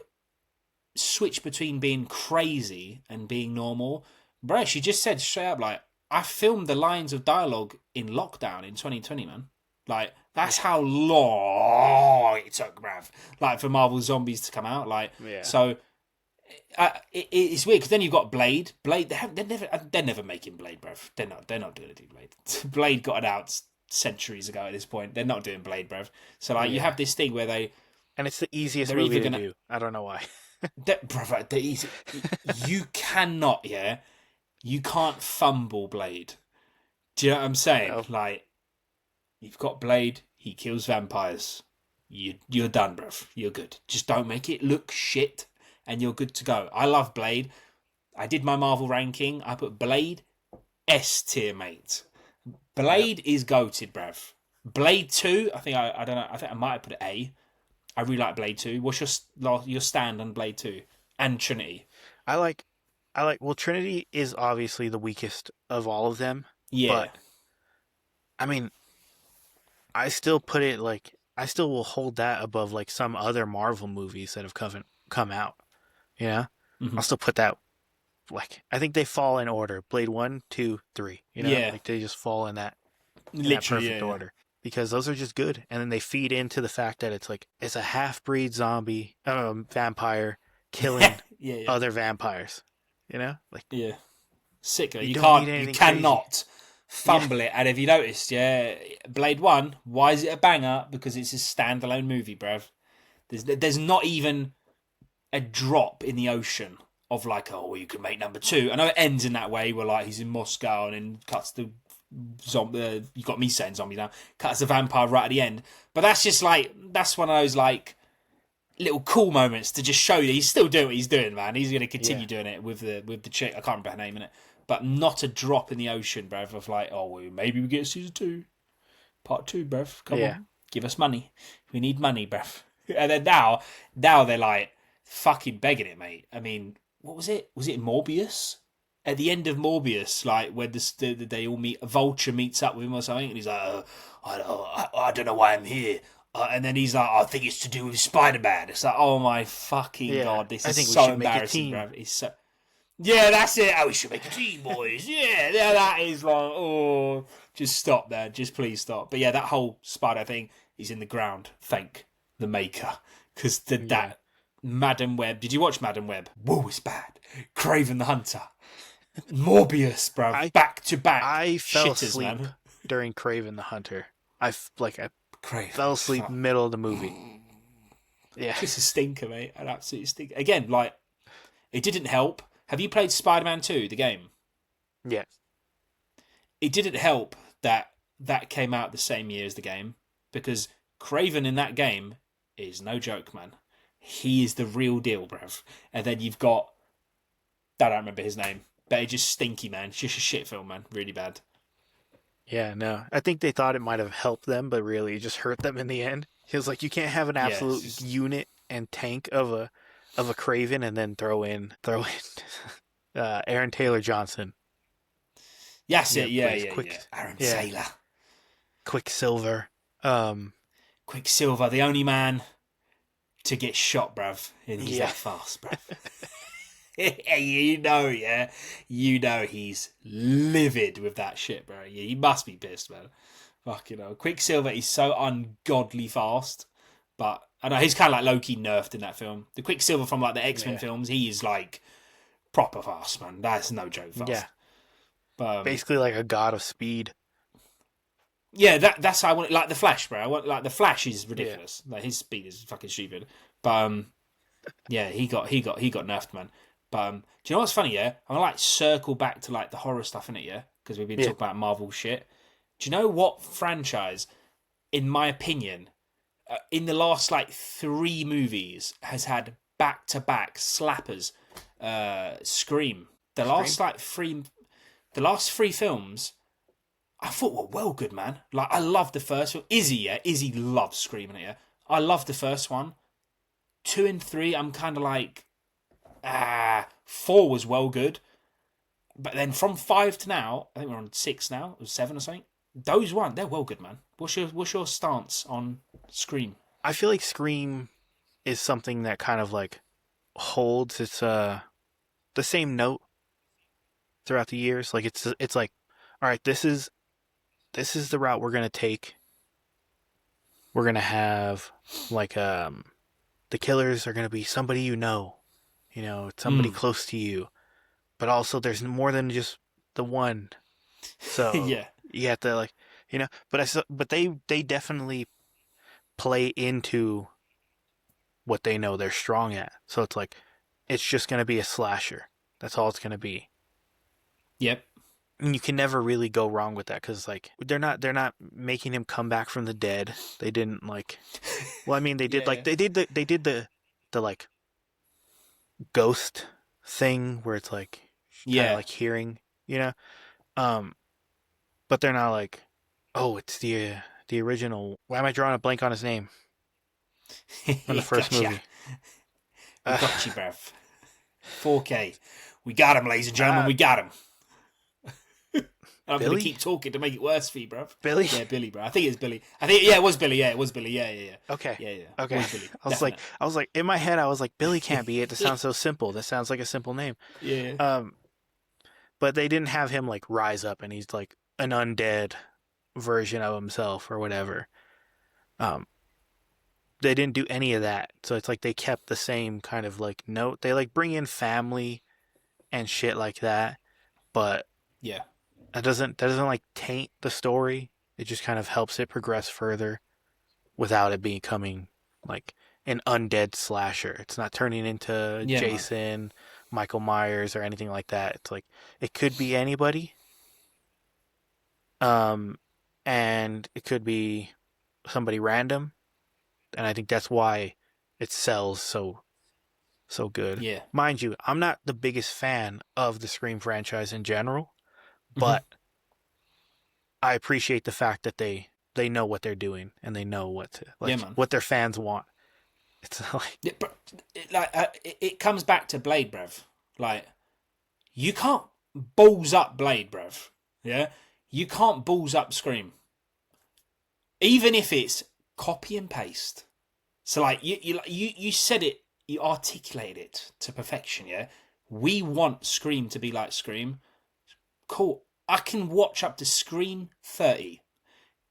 [SPEAKER 1] switch between being crazy and being normal? Bro, she just said straight up, like, I filmed the lines of dialogue in lockdown in 2020, man. Like, that's how long it took, bruv. Like, for Marvel Zombies to come out. Like, so it's weird because then you've got Blade. They're never making Blade, bruv. They're not going to do Blade. Blade got announced centuries ago at this point. They're not doing Blade, bruv. So like, you have this thing where
[SPEAKER 3] and it's the easiest movie to do. I don't know why.
[SPEAKER 1] Bruv, they're easy. You cannot, you can't fumble Blade. Do you know what I'm saying? No. Like, you've got Blade, he kills vampires. You're done, bruv. You're good. Just don't make it look shit, and you're good to go. I love Blade. I did my Marvel ranking. I put Blade S tier, mate. Blade is goated, bruv. Blade 2, I don't know. I think I might have put it A. I really like Blade 2. What's your stand on Blade 2 and Trinity?
[SPEAKER 3] I like. Well, Trinity is obviously the weakest of all of them.
[SPEAKER 1] Yeah.
[SPEAKER 3] But I mean, I still put it like I still will hold that above like some other Marvel movies that have come out. You know, I'll still put that. Like I think they fall in order: Blade 1, 2, 3. You know, like they just fall in that perfect order because those are just good, and then they feed into the fact that it's a half-breed zombie vampire killing other vampires. You know, like
[SPEAKER 1] sick. You cannot fumble it. And if you noticed, Blade 1, why is it a banger? Because it's a standalone movie, bruv. There's not even a drop in the ocean of like, oh, well, you can make number 2. I know it ends in that way where like he's in Moscow and then cuts the zombie. You got me saying zombie now. Cuts the vampire right at the end. But that's just like that's one of those like little cool moments to just show you he's still doing what he's doing, man. He's going to continue doing it with the chick. I can't remember her name in it, but not a drop in the ocean, bruv. Of like, oh, well, maybe we get season 2, part 2, bruv. Come on, give us money. We need money, bruv. And then now they're like fucking begging it, mate. I mean, what was it? Was it Morbius? At the end of Morbius, like when they all meet, Vulture meets up with him or something, and he's like, I don't know why I'm here. And then he's like, I think it's to do with Spider-Man. It's like, oh my fucking God, this is so embarrassing, bro. It's so... Yeah, that's it. Oh, we should make a team, boys. Yeah, that is like, oh, just stop there. Just please stop. But yeah, that whole Spider thing is in the ground. Thank the maker. Because that Madam Web, did you watch Madam Web? Whoa, it's bad. Craven the Hunter. Morbius, bro. Back to back.
[SPEAKER 3] I fell asleep during Craven the Hunter. I fell asleep middle of the movie. Yeah.
[SPEAKER 1] It's a stinker, mate. An absolute stinker. Again, like, it didn't help. Have you played Spider-Man 2, the game?
[SPEAKER 3] Yes.
[SPEAKER 1] It didn't help that came out the same year as the game, because Craven in that game is no joke, man. He is the real deal, bruv. And then you've got... I don't remember his name, but it's just stinky, man. It's just a shit film, man. Really bad.
[SPEAKER 3] Yeah, no. I think they thought it might have helped them, but really it just hurt them in the end. He was like, you can't have an absolute unit and tank of a Craven and then throw in Aaron Taylor Johnson.
[SPEAKER 1] Yes, Aaron Taylor.
[SPEAKER 3] Quicksilver.
[SPEAKER 1] Quicksilver, the only man to get shot, bruv. And he's that fast, bruv. You know he's livid with that shit, bro. Yeah, he must be pissed, man. Fucking hell. Quicksilver is so ungodly fast, but I know he's kind of like low-key nerfed in that film. The Quicksilver from like the X-Men films, he is like proper fast, man. That's no joke fast.
[SPEAKER 3] Yeah.
[SPEAKER 1] But,
[SPEAKER 3] basically like a god of speed.
[SPEAKER 1] Yeah, that's how I want it. Like the Flash, bro. I want like the Flash is ridiculous. Like his speed is fucking stupid. But yeah, he got nerfed, man. But do you know what's funny? Yeah, I'm gonna like circle back to like the horror stuff in it, yeah, because we've been talking about Marvel shit. Do you know what franchise, in my opinion, in the last like 3 movies has had back-to-back slappers? Scream. The last 3 films, I thought were well good, man. Like I loved the first one. Izzy loves Scream in it. Yeah, I loved the first one. 2 and 3, I'm kind of like. 4 was well good, but then from 5 to now, I think we're on 6 now, or 7 or something. Those they're well good, man. What's your stance on Scream?
[SPEAKER 3] I feel like Scream is something that kind of like holds its the same note throughout the years. Like it's like, all right, this is the route we're gonna take. We're gonna have like the killers are gonna be somebody you know. You know, somebody close to you, but also there's more than just the one. So you have to like, you know. But they definitely play into what they know they're strong at. So it's like, it's just gonna be a slasher. That's all it's gonna be.
[SPEAKER 1] Yep.
[SPEAKER 3] And you can never really go wrong with that because like they're not making him come back from the dead. They didn't like. Well, I mean, they did they did the like. Ghost thing where it's like kind of like hearing, you know. But they're not like, oh, it's the original. Why am I drawing a blank on his name? From the first movie.
[SPEAKER 1] We got you, bruv. 4K. We got him, ladies and gentlemen. We got him. I'm going to keep talking to make it worse for you, bruv.
[SPEAKER 3] Billy?
[SPEAKER 1] Yeah, Billy, bro. I think it's Billy. It was Billy. Yeah, it was Billy. Yeah.
[SPEAKER 3] Okay.
[SPEAKER 1] Yeah.
[SPEAKER 3] Okay.
[SPEAKER 1] Billy.
[SPEAKER 3] I was like, in my head, I was like, Billy can't be it. That sounds so simple. That sounds like a simple name.
[SPEAKER 1] Yeah.
[SPEAKER 3] But they didn't have him like rise up and he's like an undead version of himself or whatever. They didn't do any of that. So it's like they kept the same kind of like note. They like bring in family and shit like that, but
[SPEAKER 1] yeah.
[SPEAKER 3] That doesn't like taint the story. It just kind of helps it progress further without it becoming like an undead slasher. It's not turning into Jason, Michael Myers, or anything like that. It's like it could be anybody. And it could be somebody random. And I think that's why it sells so good.
[SPEAKER 1] Yeah.
[SPEAKER 3] Mind you, I'm not the biggest fan of the Scream franchise in general. But I appreciate the fact that they know what they're doing and they know what what their fans want. It's like
[SPEAKER 1] it comes back to Blade, bruv. Like you can't balls up Blade, bruv. Yeah, you can't balls up Scream. Even if it's copy and paste. So like you said it, you articulated it to perfection. Yeah, we want Scream to be like Scream. Cool. I can watch up to Scream 30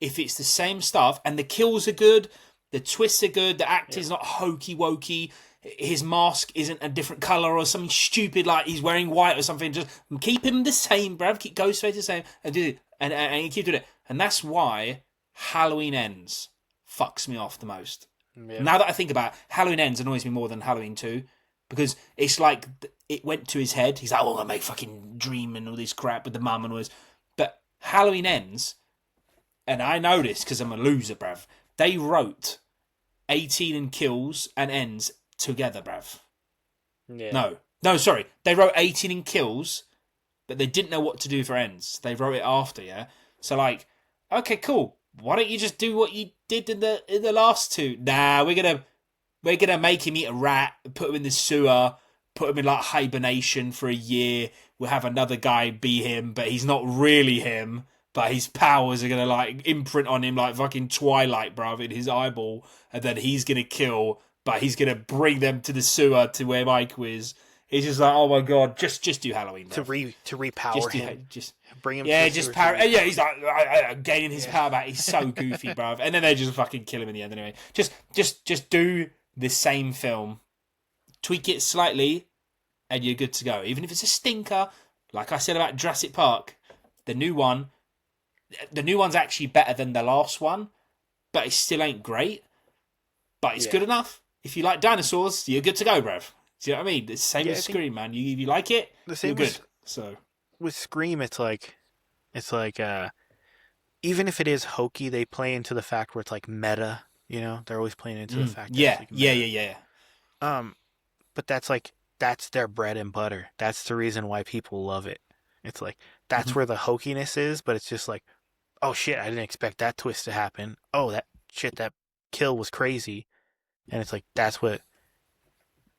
[SPEAKER 1] if it's the same stuff and the kills are good, the twists are good, the acting's not hokey wokey, his mask isn't a different colour or something stupid like he's wearing white or something. Just keep him the same, bruv. Keep Ghostface the same and do it and you keep doing it. And that's why Halloween Ends fucks me off the most. Yeah. Now that I think about it, Halloween Ends annoys me more than Halloween 2 because it's like it went to his head. He's like, oh, I'm going to make fucking Dream and all this crap with the mum and all this. But Halloween Ends, and I know this because I'm a loser, bruv. They wrote 18 and Kills and Ends together, bruv. Yeah. No, sorry. They wrote 18 and Kills, but they didn't know what to do for Ends. They wrote it after, yeah? So, like, okay, cool. Why don't you just do what you did in the last two? Nah, we're gonna make him eat a rat, put him in the sewer, put him in like hibernation for a year. We'll have another guy be him, but he's not really him. But his powers are gonna like imprint on him like fucking Twilight, bruv, in his eyeball, and then he's gonna kill. But he's gonna bring them to the sewer to where Mike was. It's just like, oh my god, just do Halloween, bruv.
[SPEAKER 3] to repower him.
[SPEAKER 1] Just
[SPEAKER 3] bring him.
[SPEAKER 1] Yeah, just power. Yeah, he's like gaining his power back. He's so goofy, bruv. And then they just fucking kill him in the end anyway. Just do the same film, tweak it slightly, and you're good to go. Even if it's a stinker, like I said about Jurassic Park, the new one's actually better than the last one, but it still ain't great. But it's good enough. If you like dinosaurs, you're good to go, bruv. Do you know what I mean? It's the same as Scream, man. You if you like it, you're good. So
[SPEAKER 3] with Scream, it's like even if it is hokey, they play into the fact where it's like meta. You know, they're always playing into the fact.
[SPEAKER 1] Yeah,
[SPEAKER 3] it's like
[SPEAKER 1] yeah.
[SPEAKER 3] But that's their bread and butter. That's the reason why people love it. It's like that's where the hokiness is, but it's just like, oh shit, I didn't expect that twist to happen. Oh, that kill was crazy, and it's like that's what.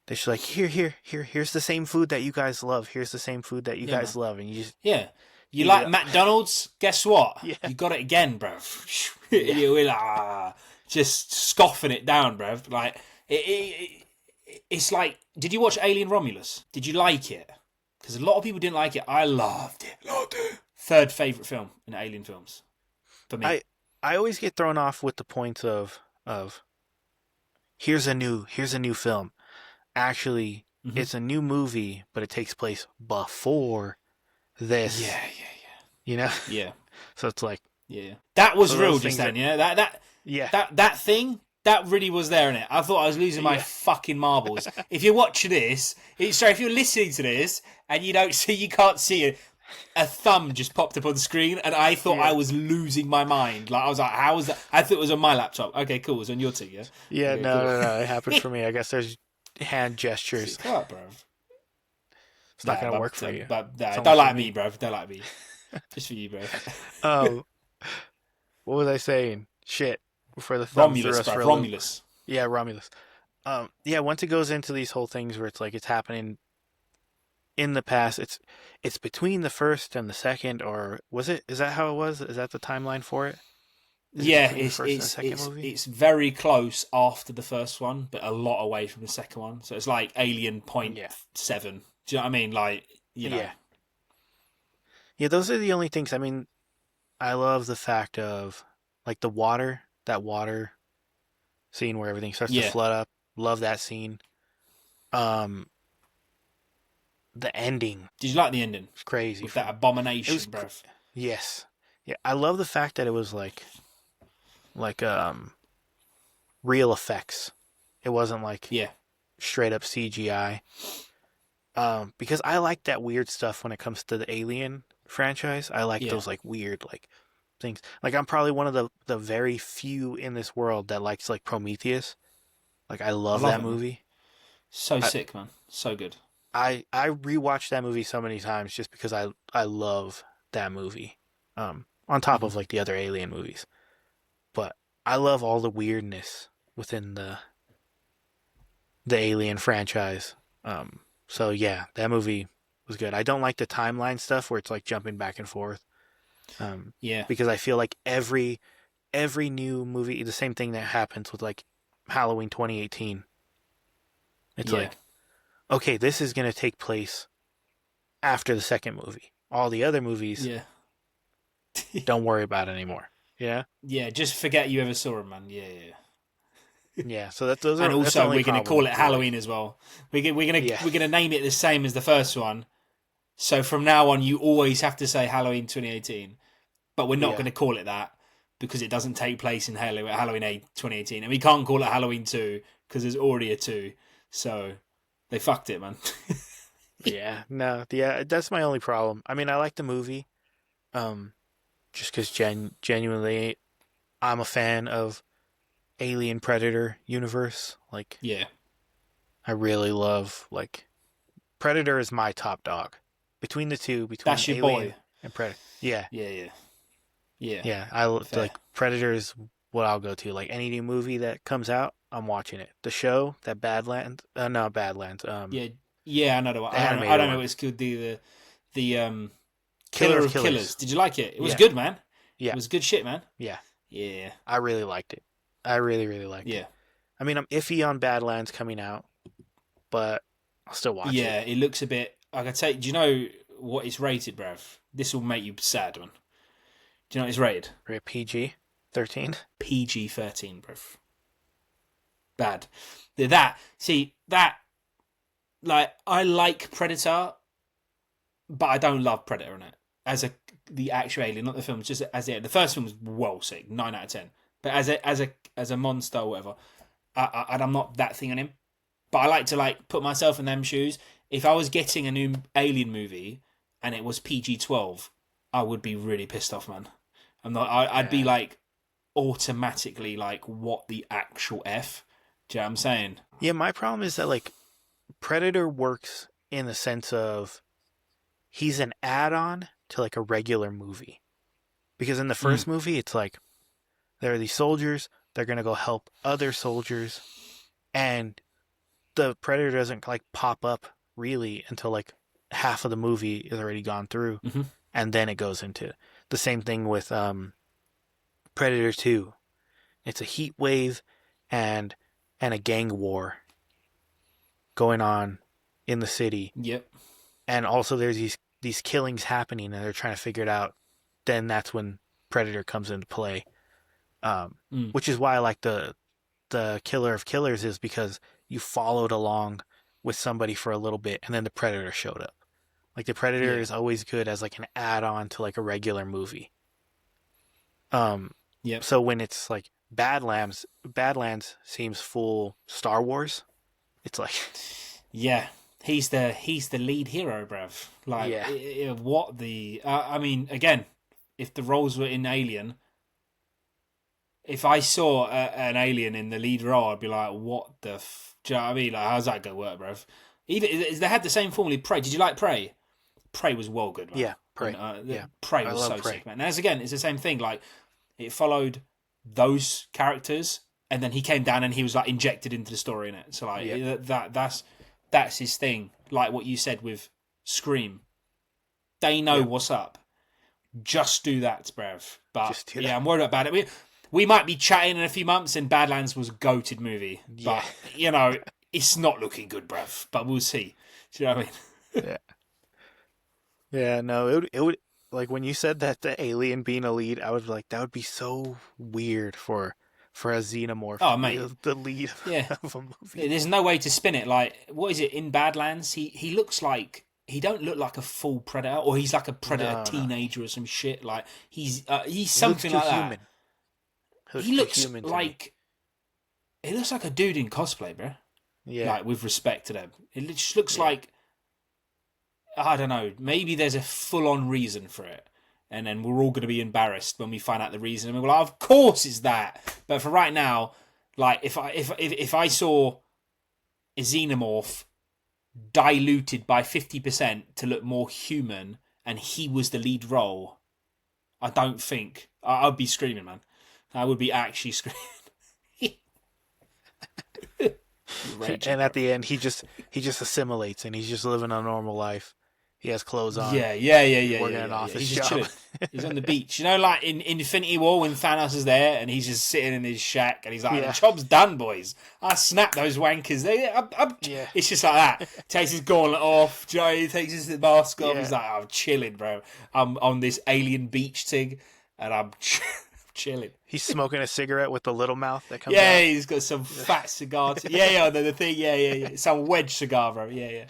[SPEAKER 3] They're just like, here's the same food that you guys love. Here's the same food that you guys love. And you just...
[SPEAKER 1] Yeah. You like McDonald's? Guess what?
[SPEAKER 3] Yeah.
[SPEAKER 1] You got it again, bruv. You're like, just scoffing it down, bruv. Like, it's like, did you watch Alien Romulus? Did you like it? Because a lot of people didn't like it. I loved it. Third favourite film in Alien films. For me.
[SPEAKER 3] I always get thrown off with the point of here's a new film. Actually, it's a new movie, but it takes place before this.
[SPEAKER 1] Yeah.
[SPEAKER 3] You know?
[SPEAKER 1] Yeah.
[SPEAKER 3] So it's like...
[SPEAKER 1] Yeah. That was real just then, yeah? That thing, that really was there in it. I thought I was losing my fucking marbles. If you're watching this... if you're listening to this, and you can't see it, a thumb just popped up on the screen, and I thought I was losing my mind. Like, I was like, how was that? I thought it was on my laptop. Okay, cool. It was on your thing, yeah?
[SPEAKER 3] Yeah,
[SPEAKER 1] okay,
[SPEAKER 3] no. It happened for me. I guess there's hand gestures.
[SPEAKER 1] Up, bro.
[SPEAKER 3] It's not going to work for you.
[SPEAKER 1] But don't like me, bro. Don't like me. Just for you, bro.
[SPEAKER 3] What was I saying? Shit. For the
[SPEAKER 1] Romulus, bro. Romulus.
[SPEAKER 3] Yeah, Romulus. Yeah, once it goes into these whole things where it's like it's happening in the past, it's between the first and the second, or was it? Is that how it was? Is that the timeline for it?
[SPEAKER 1] It's very close after the first one, but a lot away from the second one. So it's like Alien Point 7. Do you know what I mean? Like, you know.
[SPEAKER 3] Yeah, those are the only things. I mean, I love the fact of like that water scene where everything starts to flood up. Love that scene. The ending.
[SPEAKER 1] Did you like the ending?
[SPEAKER 3] It's crazy.
[SPEAKER 1] With that abomination, bro.
[SPEAKER 3] Yes. Yeah, I love the fact that it was like real effects. It wasn't like straight up CGI. Because I like that weird stuff when it comes to the Alien franchise. I like those like weird like things. Like I'm probably one of the very few in this world that likes like Prometheus. Like I love that movie.
[SPEAKER 1] So sick, man. So good.
[SPEAKER 3] I rewatched that movie so many times just because I love that movie. On top of like the other Alien movies. But I love all the weirdness within the Alien franchise. So yeah, that movie was good. I don't like the timeline stuff where it's like jumping back and forth. Because I feel like every new movie, the same thing that happens with like Halloween 2018. It's like, okay, this is going to take place after the second movie. All the other movies, don't worry about it anymore. Yeah?
[SPEAKER 1] Yeah, just forget you ever saw them, man. Yeah.
[SPEAKER 3] Yeah, so those are.
[SPEAKER 1] And also, we're going to call it Halloween as well. We're going to name it the same as the first one. So from now on, you always have to say Halloween 2018. But we're not going to call it that because it doesn't take place in Halloween 2018. And we can't call it Halloween 2 because there's already a 2. So they fucked it, man.
[SPEAKER 3] That's my only problem. I mean, I like the movie, just because genuinely, I'm a fan of Alien Predator universe. Like, I really love like Predator is my top dog between the two.
[SPEAKER 1] That's your
[SPEAKER 3] Alien
[SPEAKER 1] boy
[SPEAKER 3] and Predator. Yeah. I like Predator is what I'll go to. Like any new movie that comes out, I'm watching it. The show, that Badlands, not Badlands.
[SPEAKER 1] I know the one. I don't know what it's called. The Killer of Killers. Did you like it? It was good, man.
[SPEAKER 3] Yeah,
[SPEAKER 1] it was good shit, man.
[SPEAKER 3] Yeah.
[SPEAKER 1] Yeah.
[SPEAKER 3] I really liked it. I really, really liked it.
[SPEAKER 1] Yeah.
[SPEAKER 3] I mean, I'm iffy on Badlands coming out, but I'll still watch it.
[SPEAKER 1] Yeah, it looks a bit. I can tell. Do you know what it's rated, bruv? This will make you sad, man. Do you know what it's rated?
[SPEAKER 3] PG-13?
[SPEAKER 1] PG-13, bruv. Bad. That, like, I like Predator, but I don't love Predator in it. The actual alien, not the film, just as the first film was well sick, 9 out of 10. But as a monster or whatever, I'm not that thing on him. But I like to like put myself in them shoes. If I was getting a new Alien movie and it was PG-12, I would be really pissed off, man. I'd be like automatically like, what the actual F? Do you know what I'm saying?
[SPEAKER 3] Yeah, my problem is that like Predator works in the sense of he's an add-on to like a regular movie. Because in the first movie, it's like there are these soldiers, they're going to go help other soldiers, and the Predator doesn't like pop up really until like half of the movie is already gone through, and then it goes into the same thing with Predator 2. It's a heat wave and a gang war going on in the city.
[SPEAKER 1] Yep.
[SPEAKER 3] And also there's these killings happening and they're trying to figure it out. Then that's when Predator comes into play. Which is why I like the Killer of Killers, is because you followed along with somebody for a little bit and then the Predator showed up. Like the Predator is always good as like an add-on to like a regular movie. So when it's like Badlands seems full Star Wars. It's like,
[SPEAKER 1] he's the lead hero, bruv. Like, what the? I mean, again, if the roles were in Alien, if I saw an alien in the lead role, I'd be like, what the? Do you know what I mean? Like, how's that gonna work, bruv? Even they had the same formula. Prey. Did you like Prey? Prey was well good, man.
[SPEAKER 3] Yeah, Prey.
[SPEAKER 1] Prey
[SPEAKER 3] I
[SPEAKER 1] was
[SPEAKER 3] love
[SPEAKER 1] so
[SPEAKER 3] Prey.
[SPEAKER 1] sick, man. And again, it's the same thing. Like it followed those characters, and then he came down and he was like injected into the story in it. So like that's his thing. Like what you said with Scream, they know what's up. Just do that, bruv. But yeah, I'm worried about it. We might be chatting in a few months, and Badlands was a goated movie, but it's not looking good, bruv. But we'll see. Do you know what I mean?
[SPEAKER 3] Yeah. No, it would like when you said that the alien being a lead, I was like, that would be so weird for a xenomorph.
[SPEAKER 1] Oh, mate,
[SPEAKER 3] the lead of a movie.
[SPEAKER 1] There's no way to spin it. Like, what is it in Badlands? He looks like. He don't look like a full predator, or he's like a predator teenager or some shit. Like he's something like that. He looks like he looks like a dude in cosplay, bro. Yeah, like with respect to them, it just looks like I don't know. Maybe there's a full-on reason for it, and then we're all going to be embarrassed when we find out the reason. And we're like, of course it's that. But for right now, like if I saw a xenomorph diluted by 50% to look more human and he was the lead role, I don't think I'd be screaming, man. I would be actually screaming.
[SPEAKER 3] And at the end he just assimilates and he's just living a normal life. He has clothes on.
[SPEAKER 1] Yeah.
[SPEAKER 3] Working an office
[SPEAKER 1] He's
[SPEAKER 3] job.
[SPEAKER 1] just chilling. He's on the beach. You know, like in Infinity War when Thanos is there and he's just sitting in his shack and he's like, the job's done, boys. I snap those wankers. It's just like that. Takes his gauntlet off. Joey takes his mask off. He's like, I'm chilling, bro. I'm on this alien beach thing and I'm chilling.
[SPEAKER 3] He's smoking a cigarette with the little mouth that comes out.
[SPEAKER 1] Yeah, he's got some fat cigar. The thing. Yeah. Some wedge cigar, bro. Yeah.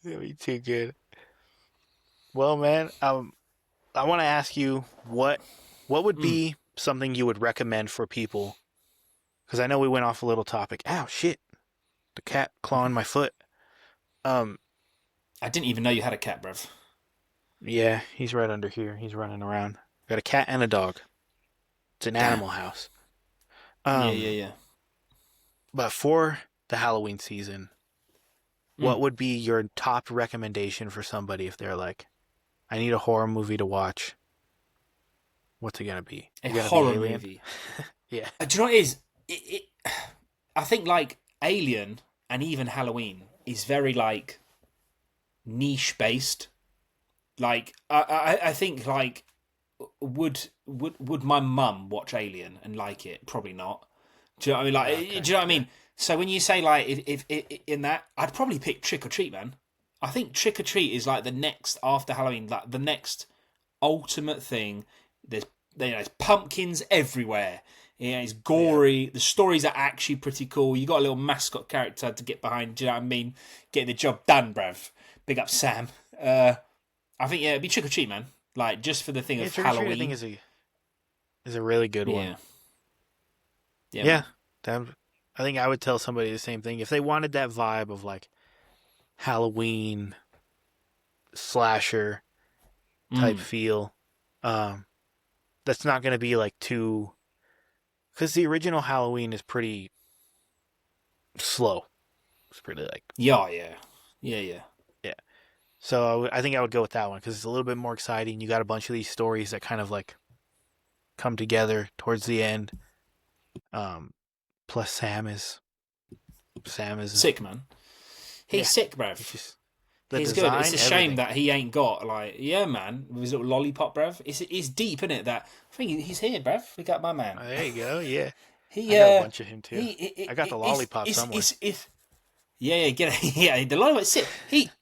[SPEAKER 3] That'd be too good. Well, man, I want to ask you what would be something you would recommend for people? Because I know we went off a little topic. Ow, shit! The cat clawing my foot.
[SPEAKER 1] I didn't even know you had a cat, bruv.
[SPEAKER 3] Yeah, he's right under here. He's running around. Got a cat and a dog. It's an animal house.
[SPEAKER 1] Yeah.
[SPEAKER 3] But for the Halloween season, what would be your top recommendation for somebody if they're like, I need a horror movie to watch? What's it gonna be?
[SPEAKER 1] A horror movie.
[SPEAKER 3] Yeah.
[SPEAKER 1] Do you know what it is? I think like Alien and even Halloween is very like niche based. Like I think like would my mum watch Alien and like it? Probably not. Do you know what I mean? Like, do you know what I mean? So when you say like if in that, I'd probably pick Trick or Treat, man. I think Trick or Treat is like the next after Halloween, like the next ultimate thing. There's pumpkins everywhere. Yeah, it's gory. The stories are actually pretty cool. You got a little mascot character to get behind. Do you know what I mean? Getting the job done, bruv. Big up Sam. I think it'd be Trick or Treat, man. Like just for the thing of Halloween.
[SPEAKER 3] Trick or Treat, I think is a really good one.
[SPEAKER 1] Yeah.
[SPEAKER 3] I think I would tell somebody the same thing if they wanted that vibe of like Halloween slasher type feel. That's not going to be like too, because the original Halloween is pretty slow. It's pretty like
[SPEAKER 1] yeah.
[SPEAKER 3] So I think I would go with that one because it's a little bit more exciting. You got a bunch of these stories that kind of like come together towards the end. Plus Sam is
[SPEAKER 1] sick, man. He's sick, bruv. He's good. It's a shame that he ain't got like, man, with his little lollipop, bruv. It's deep, isn't it? That I think he's here, bruv. We got my man.
[SPEAKER 3] There you go. Yeah, I got a bunch of him too. I got the lollipop somewhere.
[SPEAKER 1] Get it. Yeah, the lollipop.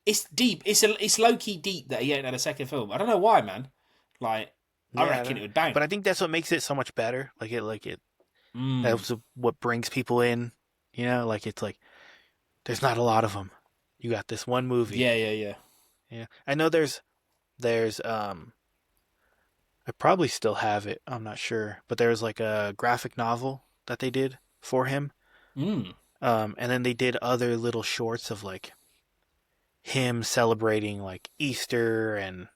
[SPEAKER 1] It's deep. It's low key deep that he ain't had a second film. I don't know why, man. Like, I reckon it would bang.
[SPEAKER 3] But I think that's what makes it so much better. That's what brings people in. You know, like it's like there's not a lot of them. You got this one movie.
[SPEAKER 1] Yeah.
[SPEAKER 3] I know there's I probably still have it. I'm not sure, but there was like a graphic novel that they did for him. And then they did other little shorts of like him celebrating like Easter and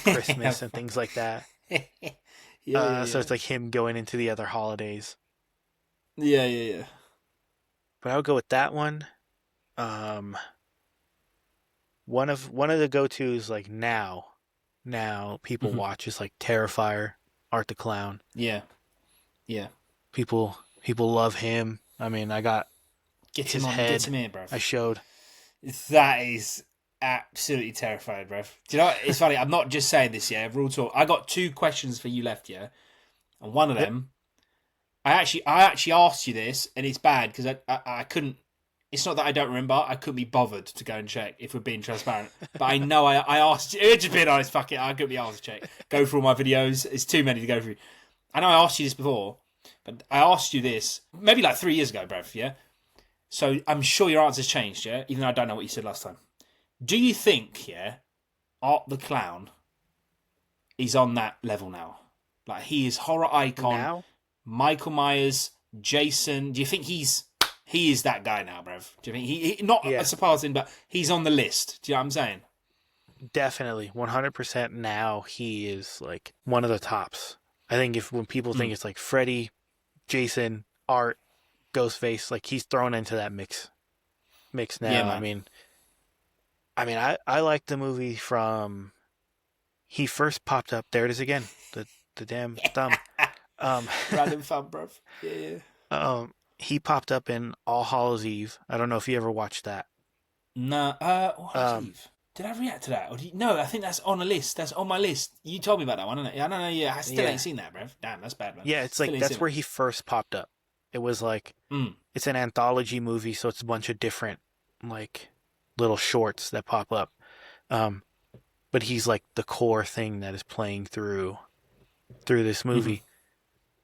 [SPEAKER 3] Christmas and things like that. So it's like him going into the other holidays.
[SPEAKER 1] Yeah.
[SPEAKER 3] But I would go with that one. one of the go-tos like now people watch is like Terrifier, Art the Clown.
[SPEAKER 1] Yeah. Yeah.
[SPEAKER 3] People love him. I mean, I got
[SPEAKER 1] get
[SPEAKER 3] his
[SPEAKER 1] him on,
[SPEAKER 3] head.
[SPEAKER 1] Get him here, bro.
[SPEAKER 3] I showed.
[SPEAKER 1] That is absolutely terrifying, bro. Do you know what? It's funny. I'm not just saying this, yeah. Real talk. I got 2 questions for you left, yeah. And one of them, I actually asked you this, and it's bad because I couldn't. It's not that I don't remember. I couldn't be bothered to go and check if we're being transparent. But I know I asked you. Just being honest, fuck it. I couldn't be asked to check. Go through all my videos. It's too many to go through. I know I asked you this before, but I asked you this maybe like 3 years ago, bruv, yeah? So I'm sure your answer's changed, yeah? Even though I don't know what you said last time. Do you think, yeah, Art the Clown is on that level now? Like, he is horror icon. Now? Michael Myers, Jason. Do you think he is that guy now, bruv? Do you think he not a surpassing, but he's on the list? Do you know what I'm saying?
[SPEAKER 3] Definitely. 100% now he is like one of the tops. I think when people think it's like Freddy, Jason, Art, Ghostface, like he's thrown into that mix now. Yeah, I mean, I like the movie from he first popped up. There it is again. The damn thumb.
[SPEAKER 1] Random thumb, bruv. Yeah.
[SPEAKER 3] He popped up in All Hallows Eve. I don't know if you ever watched that.
[SPEAKER 1] No. All Hallows Eve. Did I react to that? No, I think that's on a list. That's on my list. You told me about that one, isn't it? I don't know. Yeah, I still ain't seen that, bruv. Damn, that's bad, man.
[SPEAKER 3] Yeah, it's like that's where he first popped up. It was like it's an anthology movie, so it's a bunch of different like little shorts that pop up. But he's like the core thing that is playing through this movie.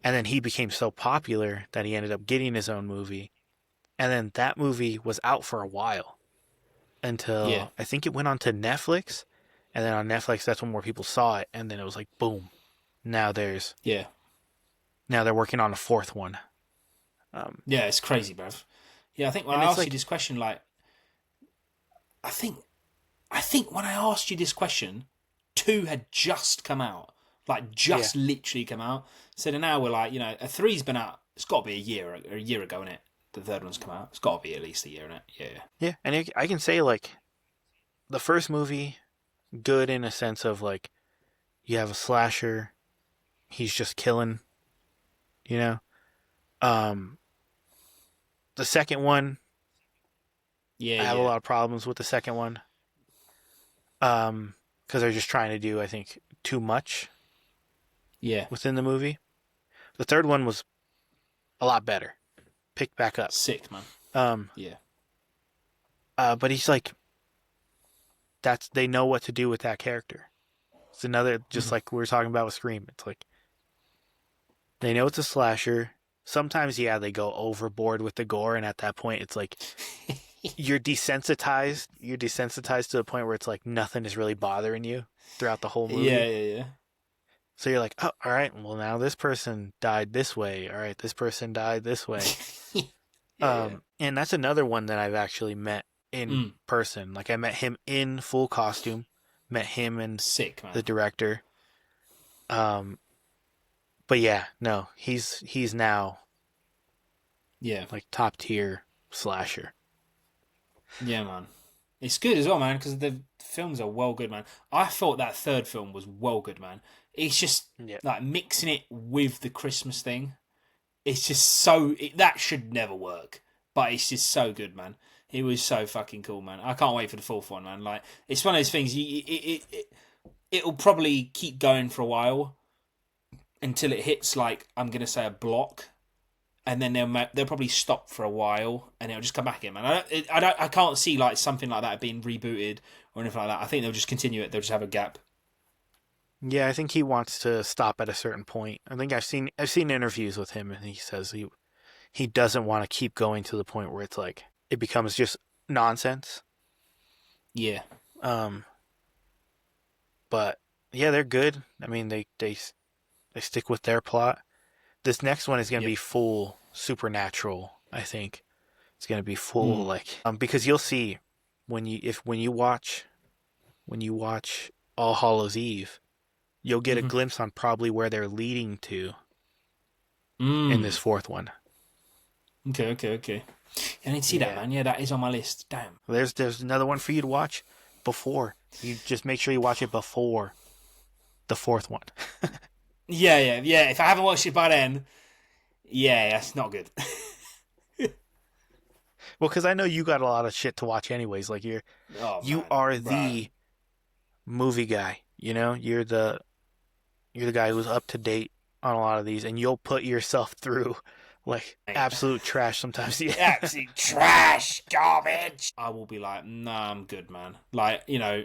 [SPEAKER 3] And then he became so popular that he ended up getting his own movie. And then that movie was out for a while until I think it went on to Netflix. And then on Netflix, that's when more people saw it. And then it was like, boom. Now they're working on a 4th one.
[SPEAKER 1] Yeah, it's crazy, bruv. Yeah, I think when I asked you this question, like, I think when I asked you this question, 2 had just come out. Like, literally come out. So then now we're like, you know, a 3's been out. It's got to be a year ago, innit? The 3rd one's come out. It's got to be at least a year, innit? Yeah.
[SPEAKER 3] Yeah, and I can say, like, the first movie, good in a sense of, like, you have a slasher. He's just killing, you know? The second one, I have a lot of problems with the second one. Because they're just trying to do, I think, too much.
[SPEAKER 1] Yeah.
[SPEAKER 3] Within the movie. The 3rd one was a lot better. Picked back up.
[SPEAKER 1] Sick, man. Yeah.
[SPEAKER 3] But he's like, they know what to do with that character. It's another, just like we were talking about with Scream. It's like, they know it's a slasher. Sometimes, they go overboard with the gore, and at that point, it's like, you're desensitized. You're desensitized to the point where it's like nothing is really bothering you throughout the whole movie.
[SPEAKER 1] Yeah.
[SPEAKER 3] So you're like, oh, all right, well, now this person died this way. All right, this person died this way. And that's another one that I've actually met in person. Like, I met him in full costume, met him and
[SPEAKER 1] Sick, man.
[SPEAKER 3] The director. But yeah, no, he's now like top tier slasher.
[SPEAKER 1] Yeah, man. It's good as well, man, because the films are well good, man. I thought that 3rd film was well good, man. It's just like mixing it with the Christmas thing. It's just that should never work, but it's just so good, man. It was so fucking cool, man. I can't wait for the 4th one, man. Like, it's one of those things. It'll probably keep going for a while until it hits, like, I'm gonna say a block, and then they'll probably stop for a while, and it'll just come back again, man. I can't see like something like that being rebooted or anything like that. I think they'll just continue it. They'll just have a gap.
[SPEAKER 3] Yeah, I think he wants to stop at a certain point. I think I've seen interviews with him, and he says he doesn't want to keep going to the point where it's like it becomes just nonsense.
[SPEAKER 1] Yeah.
[SPEAKER 3] But yeah, they're good. I mean, they stick with their plot. This next one is going to be full supernatural, I think. It's going to be full like because you'll see when you watch All Hallows Eve, you'll get a glimpse on probably where they're leading to in this 4th one.
[SPEAKER 1] Okay. I need to see that, man. Yeah, that is on my list. Damn.
[SPEAKER 3] There's another one for you to watch. before. You just make sure you watch it before the fourth one.
[SPEAKER 1] Yeah. If I haven't watched it by then, yeah, that's not good.
[SPEAKER 3] Well, because I know you got a lot of shit to watch anyways. Like you are the movie guy. You know, you're the guy who's up to date on a lot of these, and you'll put yourself through like absolute trash sometimes. Yeah.
[SPEAKER 1] Absolute trash, garbage. I will be like, nah, I'm good, man. Like, you know,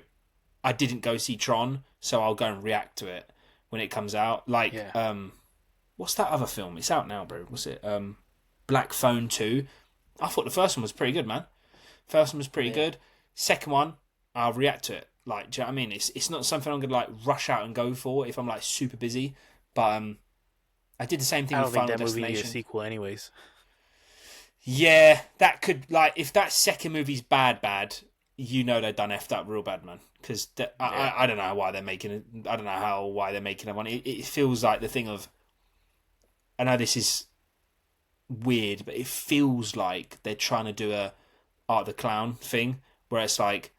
[SPEAKER 1] I didn't go see Tron, so I'll go and react to it when it comes out. Like, what's that other film? It's out now, bro. What's it? Black Phone 2. I thought the first one was pretty good, man. First one was pretty good. Second one, I'll react to it. Like, do you know what I mean? It's not something I'm gonna like rush out and go for if I'm like super busy. But I did the same thing with Final Destination. I don't think that movie is a sequel, anyways. Yeah, that could like if that second movie's bad, you know they're done effed up real bad, man. Because I don't know why they're making it. I don't know why they're making it one. It feels like the thing of. I know this is weird, but it feels like they're trying to do a Art the Clown thing where it's like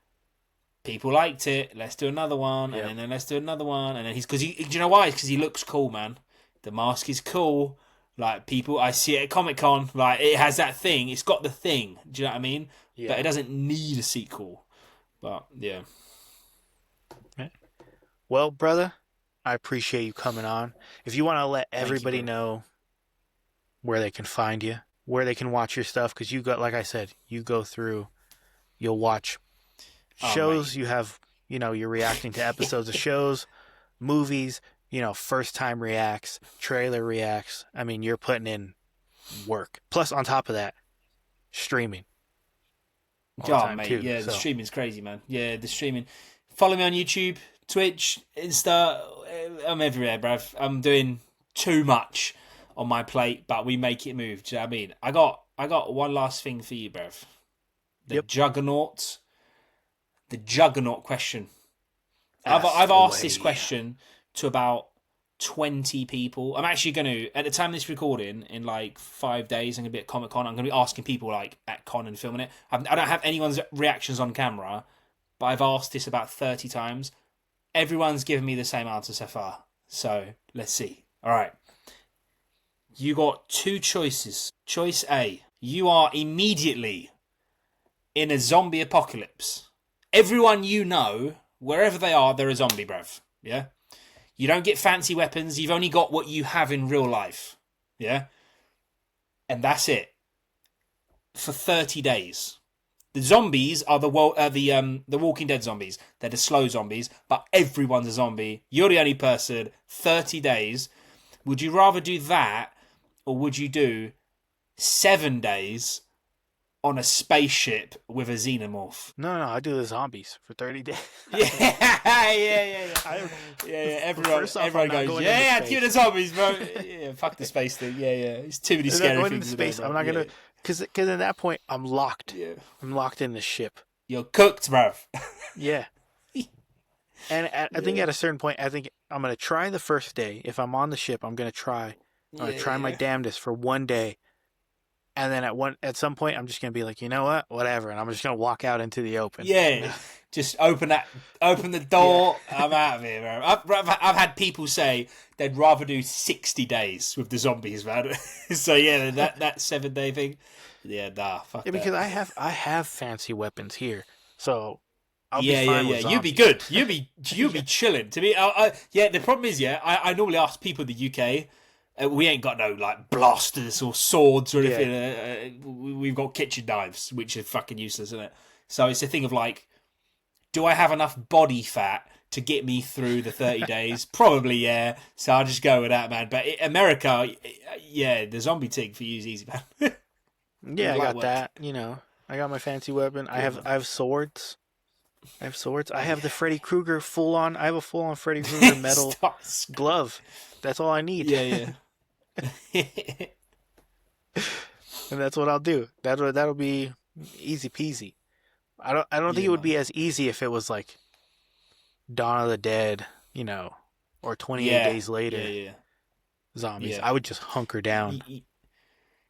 [SPEAKER 1] people liked it, let's do another one, and then let's do another one, and then do you know why? It's because he looks cool, man. The mask is cool. Like people, I see it at Comic-Con. Like it has that thing. It's got the thing. Do you know what I mean? Yeah. But it doesn't need a sequel. But yeah.
[SPEAKER 3] Well, brother, I appreciate you coming on. If you want to let everybody know where they can find you, where they can watch your stuff, because you got, like I said, you go through, you'll watch shows, you have, you know, you're reacting to episodes of shows, movies, you know, first time reacts, trailer reacts. I mean, you're putting in work. Plus, on top of that, streaming.
[SPEAKER 1] Oh, mate, yeah, the streaming's crazy, man. Yeah, the streaming. Follow me on YouTube, Twitch, Insta. I'm everywhere, bruv. I'm doing too much on my plate, but we make it move. Do you know what I mean? I got one last thing for you, bruv. The Juggernaut question. I've asked this question to about 20 people. I'm actually going to, at the time of this recording, in like 5 days, I'm going to be at Comic-Con. I'm going to be asking people like at con and filming it. I don't have anyone's reactions on camera, but I've asked this about 30 times. Everyone's given me the same answer so far. So let's see. All right. You got two choices. Choice A. You are immediately in a zombie apocalypse. Everyone you know, wherever they are, they're a zombie, bruv. Yeah? You don't get fancy weapons. You've only got what you have in real life. Yeah? And that's it. For 30 days. The zombies are the Walking Dead zombies. They're the slow zombies, but everyone's a zombie. You're the only person. 30 days. Would you rather do that, or would you do 7 days on a spaceship with a xenomorph?
[SPEAKER 3] No, I do the zombies for 30 days.
[SPEAKER 1] Yeah. Everyone goes, I'd give the zombies, bro. Yeah, fuck the space thing. Yeah. It's too many scary things.
[SPEAKER 3] Space. I'm not gonna, because at that point I'm locked. Yeah. I'm locked in the ship.
[SPEAKER 1] You're cooked, bro.
[SPEAKER 3] Yeah. And I think at a certain point, I think I'm gonna try the first day. If I'm on the ship, I'm gonna try. I'm gonna try my damnedest for 1 day. And then at some point, I'm just gonna be like, you know what, whatever, and I'm just gonna walk out into the open.
[SPEAKER 1] Yeah, just open the door. Yeah. I'm out of here, bro. I've had people say they'd rather do 60 days with the zombies, man. So yeah, that 7 day thing. Yeah, nah, fuck that.
[SPEAKER 3] Because I have fancy weapons here, so I'll be fine with zombies.
[SPEAKER 1] You'd be good. You'd be chilling. To me, the problem is, I normally ask people in the UK. We ain't got no like blasters or swords or anything. Yeah. We've got kitchen knives, which are fucking useless, isn't it? So it's a thing of like, do I have enough body fat to get me through the 30 days? Probably, yeah. So I'll just go with that, man. But America, the zombie thing for you is easy, man.
[SPEAKER 3] Yeah, I got that. You know, I got my fancy weapon. I have swords. I have the Freddy Krueger full on. I have a full on Freddy Krueger metal glove. That's all I need.
[SPEAKER 1] Yeah.
[SPEAKER 3] And that's what I'll do. That'll be easy peasy. I don't think it would be as easy if it was like Dawn of the Dead, you know, or 28 Days Later. Zombies. I would just hunker down.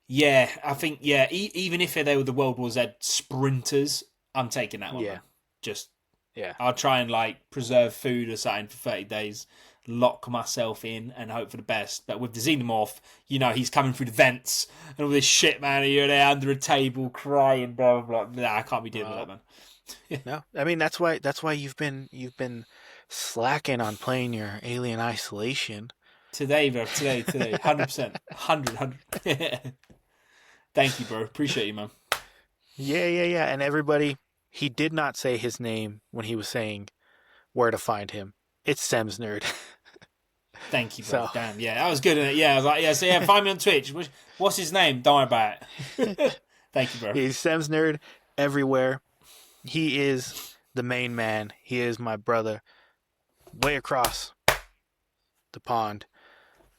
[SPEAKER 1] Yeah, I think even if they were the World War Z sprinters, I'm taking that one. Yeah. Man. Just
[SPEAKER 3] Yeah.
[SPEAKER 1] I'll try and like preserve food or something for 30 days, lock myself in and hope for the best. But with the xenomorph, you know, he's coming through the vents and all this shit, man. You're there under a table crying, blah blah blah. Nah, I can't be dealing with that, man.
[SPEAKER 3] No, I mean that's why you've been slacking on playing your Alien Isolation.
[SPEAKER 1] Today, bro. Today. 100%. 100. Thank you, bro. Appreciate you, man.
[SPEAKER 3] Yeah. And everybody, he did not say his name when he was saying where to find him. It's Semz Nerd.
[SPEAKER 1] Thank you, bro. So. Damn, yeah, that was good, isn't it? Yeah, I was like, yeah, so yeah, find me on Twitch. What's his name? Don't worry about it. Thank you, bro.
[SPEAKER 3] He's Semz Nerd everywhere. He is the main man. He is my brother. Way across the pond.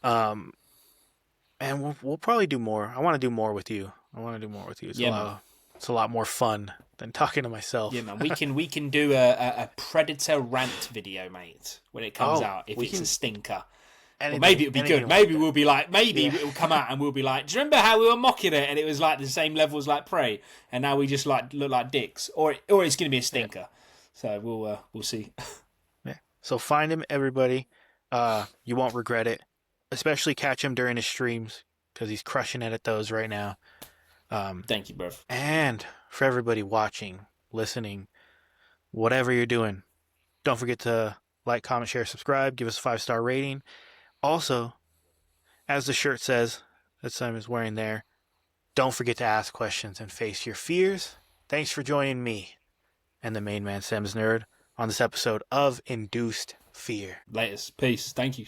[SPEAKER 3] And we'll probably do more. I want to do more with you. It's a lot more fun than talking to myself.
[SPEAKER 1] Yeah, man. We can do a Predator rant video, mate, when it comes out. If it's a stinker. Or maybe it'll be good. Maybe we'll be like, it'll come out and we'll be like, do you remember how we were mocking it and it was like the same level as like Prey, and now we just like look like dicks, or it's going to be a stinker. Yeah. So we'll see.
[SPEAKER 3] Yeah. So find him, everybody. You won't regret it. Especially catch him during his streams because he's crushing it at those right now.
[SPEAKER 1] Thank you, bro.
[SPEAKER 3] And for everybody watching, listening, whatever you're doing, don't forget to like, comment, share, subscribe, give us a 5-star rating. Also, as the shirt says that Sam is wearing there, don't forget to ask questions and face your fears. Thanks for joining me and the main man, Semz Nerd, on this episode of Induced Fear.
[SPEAKER 1] Latest. Peace. Thank you.